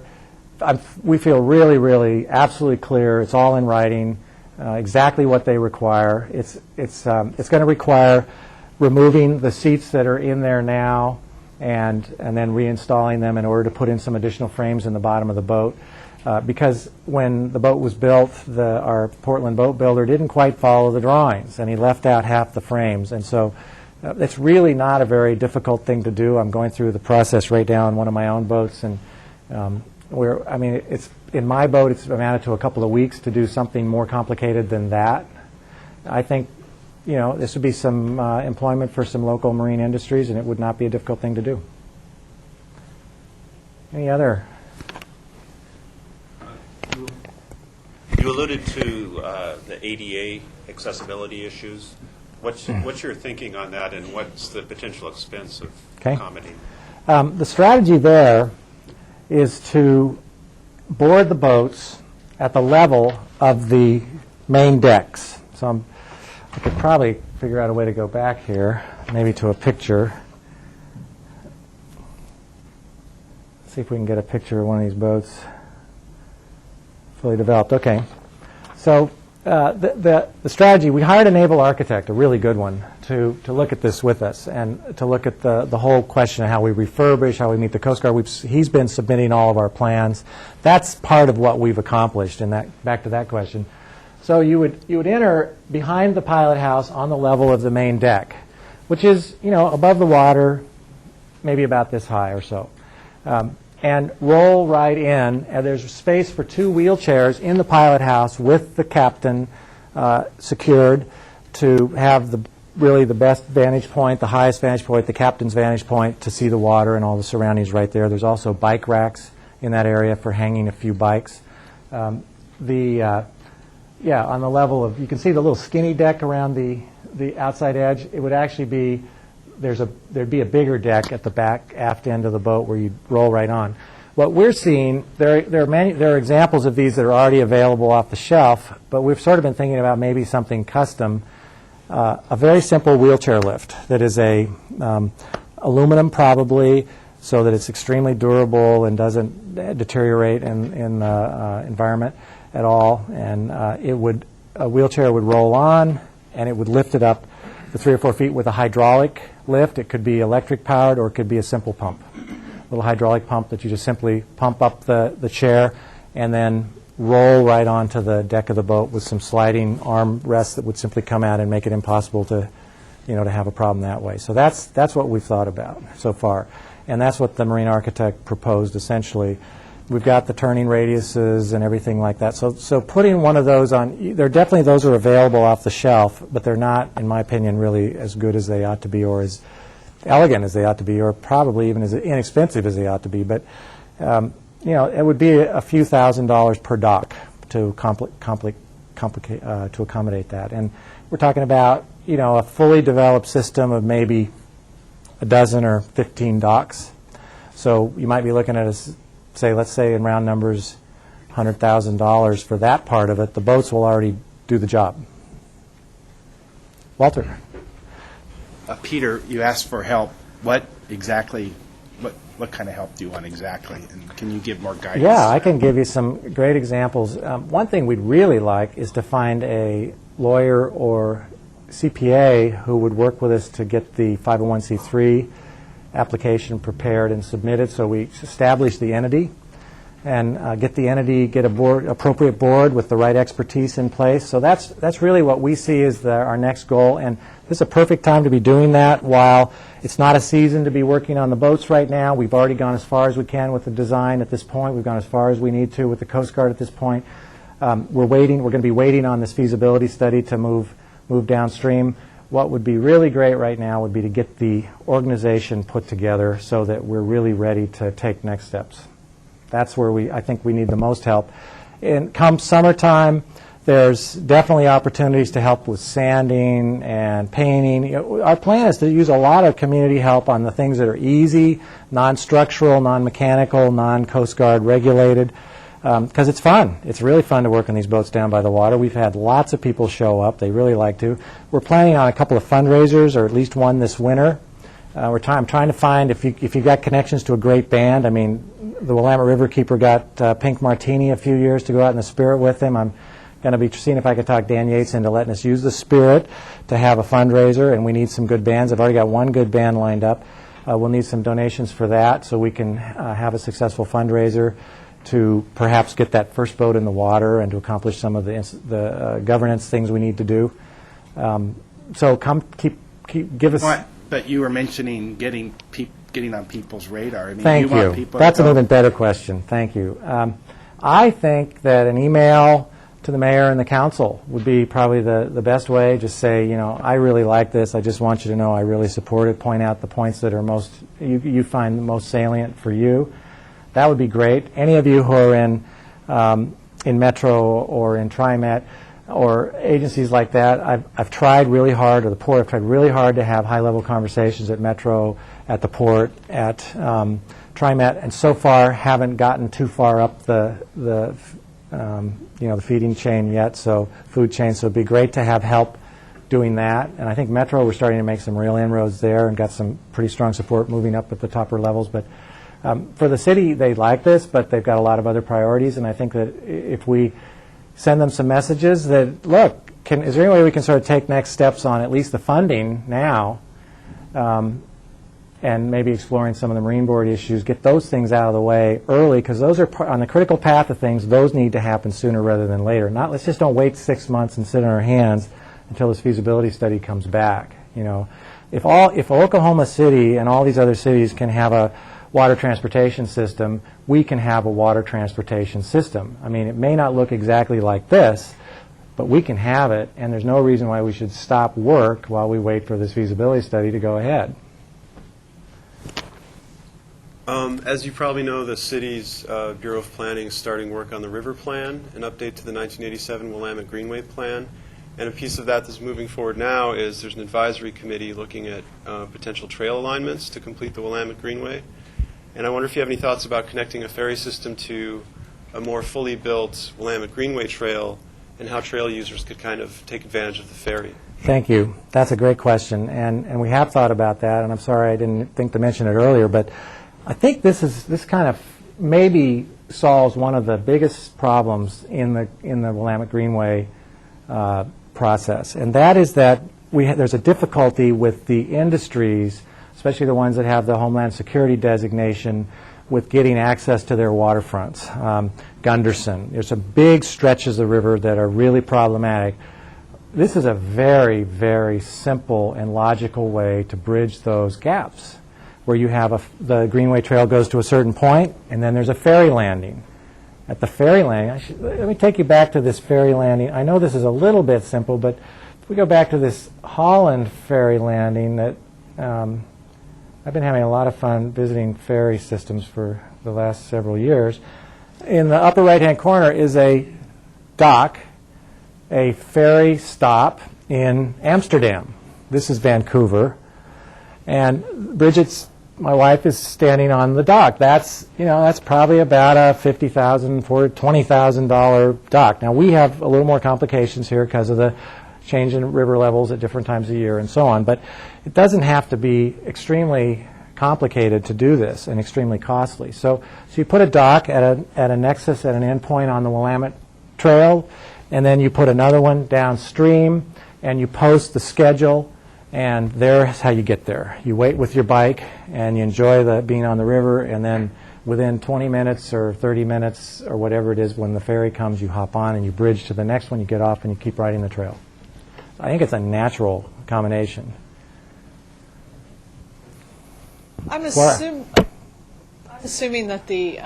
we feel really, really absolutely clear. It's all in writing, exactly what they require. It's going to require removing the seats that are in there now and then reinstalling them in order to put in some additional frames in the bottom of the boat. Because when the boat was built, our Portland boat builder didn't quite follow the drawings, and he left out half the frames. And so it's really not a very difficult thing to do. I'm going through the process right now on one of my own boats, and it's in my boat, it's amounted to a couple of weeks to do something more complicated than that. I think, this would be some employment for some local marine industries, and it would not be a difficult thing to do. Any other? You alluded to the ADA accessibility issues. What's your thinking on that, and what's the potential expense of accommodating? The strategy there is to board the boats at the level of the main decks. So I could probably figure out a way to go back here, maybe to a picture. Let's see if we can get a picture of one of these boats fully developed. Okay. So the strategy, we hired a naval architect, a really good one, to look at this with us and to look at the whole question of how we refurbish, how we meet the Coast Guard. He's been submitting all of our plans. That's part of what we've accomplished. And back to that question. So you would enter behind the pilot house on the level of the main deck, which is above the water, maybe about this high or so. And roll right in, and there's space for 2 wheelchairs in the pilot house with the captain secured to have really the best vantage point, the highest vantage point, the captain's vantage point to see the water and all the surroundings right there. There's also bike racks in that area for hanging a few bikes. On the level of, you can see the little skinny deck around the outside edge. It would actually be, there'd be a bigger deck at the back aft end of the boat where you'd roll right on. What we're seeing, there are examples of these that are already available off the shelf, but we've sort of been thinking about maybe something custom, a very simple wheelchair lift that is a aluminum probably, so that it's extremely durable and doesn't deteriorate in the environment at all. And a wheelchair would roll on, and it would lift it up the 3 or 4 feet with a hydraulic lift. It could be electric powered, or it could be a simple pump, a little hydraulic pump that you just simply pump up the chair and then roll right onto the deck of the boat with some sliding arm rests that would simply come out and make it impossible to have a problem that way. So that's what we've thought about so far, and that's what the marine architect proposed essentially. We've got the turning radiuses and everything like that. So putting one of those on, those are available off the shelf, but they're not, in my opinion, really as good as they ought to be, or as elegant as they ought to be, or probably even as inexpensive as they ought to be. But it would be a few $1,000s per dock to to accommodate that. And we're talking about a fully developed system of maybe a dozen or 15 docks. So you might be looking at let's say in round numbers, $100,000 for that part of it. The boats will already do the job. Walter. Peter, you asked for help. What kind of help do you want exactly? And can you give more guidance? Yeah, I can give you some great examples. One thing we'd really like is to find a lawyer or CPA who would work with us to get the 501c3 application prepared and submitted, so we establish the entity and get a appropriate board with the right expertise in place. So that's really what we see as our next goal, and this is a perfect time to be doing that while it's not a season to be working on the boats right now. We've already gone as far as we can with the design at this point. We've gone as far as we need to with the Coast Guard at this point. We're going to be waiting on this feasibility study to move downstream. What would be really great right now would be to get the organization put together so that we're really ready to take next steps. That's where I think we need the most help. And come summertime, there's definitely opportunities to help with sanding and painting. Our plan is to use a lot of community help on the things that are easy, non-structural, non-mechanical, non-Coast Guard regulated, because it's fun. It's really fun to work on these boats down by the water. We've had lots of people show up. They really like to. We're planning on a couple of fundraisers, or at least one this winter. I'm trying to find, if you've got connections to a great band. I mean, the Willamette Riverkeeper got Pink Martini a few years to go out in the Spirit with him. I'm going to be seeing if I could talk Dan Yates into letting us use the Spirit to have a fundraiser, and we need some good bands. I've already got one good band lined up. We'll need some donations for that so we can have a successful fundraiser to perhaps get that first boat in the water and to accomplish some of the governance things we need to do. So come give us... What? But you were mentioning getting on people's radar. I mean, Thank you. Want you. people That's to an go. even better question. Thank you. I think that an email to the mayor and the council would be probably the best way. Just say, I really like this. I just want you to know I really support it. Point out the points that are you find the most salient for you. That would be great. Any of you who are in Metro or in TriMet or agencies like that, I've tried really hard, or the port, I've tried really hard to have high-level conversations at Metro, at the port, at TriMet, and so far haven't gotten too far up the feeding chain yet, so food chain. So it'd be great to have help doing that. And I think Metro, we're starting to make some real inroads there and got some pretty strong support moving up at the topper levels. But for the city, they like this, but they've got a lot of other priorities. And I think that if we send them some messages that, look, is there any way we can sort of take next steps on at least the funding now, and maybe exploring some of the Marine Board issues, get those things out of the way early, because those are on the critical path of things. Those need to happen sooner rather than later. Let's just don't wait 6 months and sit on our hands until this feasibility study comes back. If Oklahoma City and all these other cities can have a water transportation system, we can have a water transportation system. I mean, it may not look exactly like this, but we can have it, and there's no reason why we should stop work while we wait for this feasibility study to go ahead. As you probably know, the city's Bureau of Planning is starting work on the river plan, an update to the 1987 Willamette Greenway plan. And a piece of that that's moving forward now is there's an advisory committee looking at potential trail alignments to complete the Willamette Greenway. And I wonder if you have any thoughts about connecting a ferry system to a more fully built Willamette Greenway trail, and how trail users could kind of take advantage of the ferry. Thank you. That's a great question, and we have thought about that, and I'm sorry I didn't think to mention it earlier, but I think this kind of maybe solves one of the biggest problems in the Willamette Greenway process, and that is that there's a difficulty with the industries, especially the ones that have the Homeland Security designation, with getting access to their waterfronts. Gunderson, there's some big stretches of river that are really problematic. This is a very, very simple and logical way to bridge those gaps, where you have the Greenway Trail goes to a certain point, and then there's a ferry landing. At the ferry landing, let me take you back to this ferry landing. I know this is a little bit simple, but if we go back to this Holland ferry landing that I've been having a lot of fun visiting ferry systems for the last several years. In the upper right-hand corner is a dock, a ferry stop in Amsterdam. This is Vancouver. And my wife is standing on the dock. That's probably about a $50,000 for $20,000 dock. Now we have a little more complications here because of the change in river levels at different times of year and so on. But it doesn't have to be extremely complicated to do this and extremely costly. So you put a dock at a nexus, at an endpoint on the Willamette Trail, and then you put another one downstream, and you post the schedule, and there's how you get there. You wait with your bike, and you enjoy being on the river, and then within 20 minutes or 30 minutes or whatever it is, when the ferry comes, you hop on and you bridge to the next one, you get off, and you keep riding the trail. I think it's a natural combination. I'm assuming that the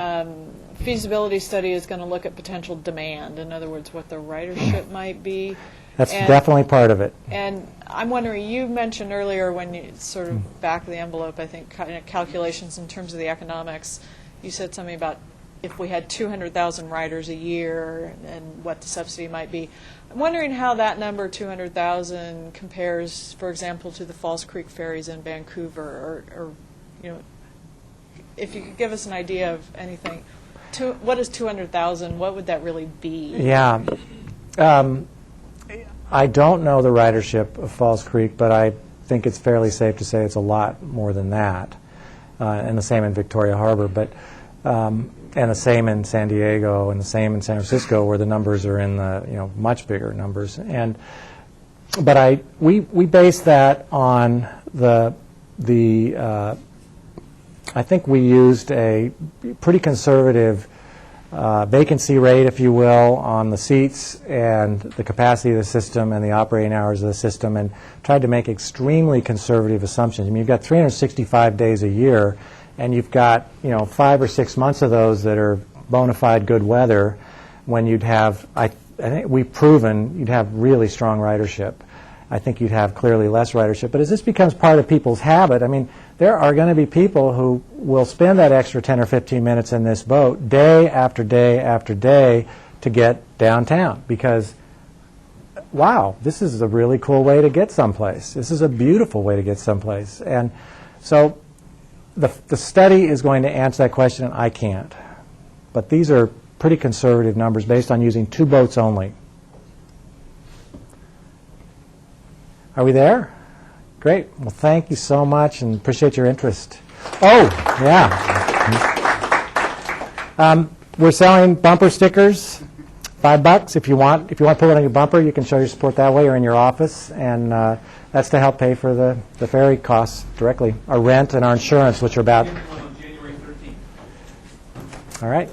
feasibility study is going to look at potential demand. In other words, what the ridership might be. That's definitely part of it. And I'm wondering, you mentioned earlier when you sort of back of the envelope, I think, kind of calculations in terms of the economics, you said something about if we had 200,000 riders a year and what the subsidy might be. I'm wondering how that number, 200,000, compares, for example, to the Falls Creek ferries in Vancouver, or if you could give us an idea of anything. What is 200,000? What would that really be? Yeah. I don't know the ridership of Falls Creek, but I think it's fairly safe to say it's a lot more than that. And the same in Victoria Harbor, and the same in San Diego, and the same in San Francisco, where the numbers are in the much bigger numbers. But we base that on I think we used a pretty conservative vacancy rate, if you will, on the seats and the capacity of the system and the operating hours of the system, and tried to make extremely conservative assumptions. I mean, you've got 365 days a year, and you've got 5 or 6 months of those that are bona fide good weather, when you'd have, I think we've proven, you'd have really strong ridership. I think you'd have clearly less ridership. But as this becomes part of people's habit, I mean, there are going to be people who will spend that extra 10 or 15 minutes in this boat day after day after day to get downtown, because, wow, this is a really cool way to get someplace. This is a beautiful way to get someplace. And so the study is going to answer that question, and I can't. But these are pretty conservative numbers based on using 2 boats only. Are we there? Great. Well, thank you so much, and appreciate your interest. Oh, yeah. We're selling bumper stickers, $5 if you want. If you want to put it on your bumper, you can show your support that way or in your office, and that's to help pay for the ferry costs directly, our rent and our insurance, which are about. On January 13th. All right.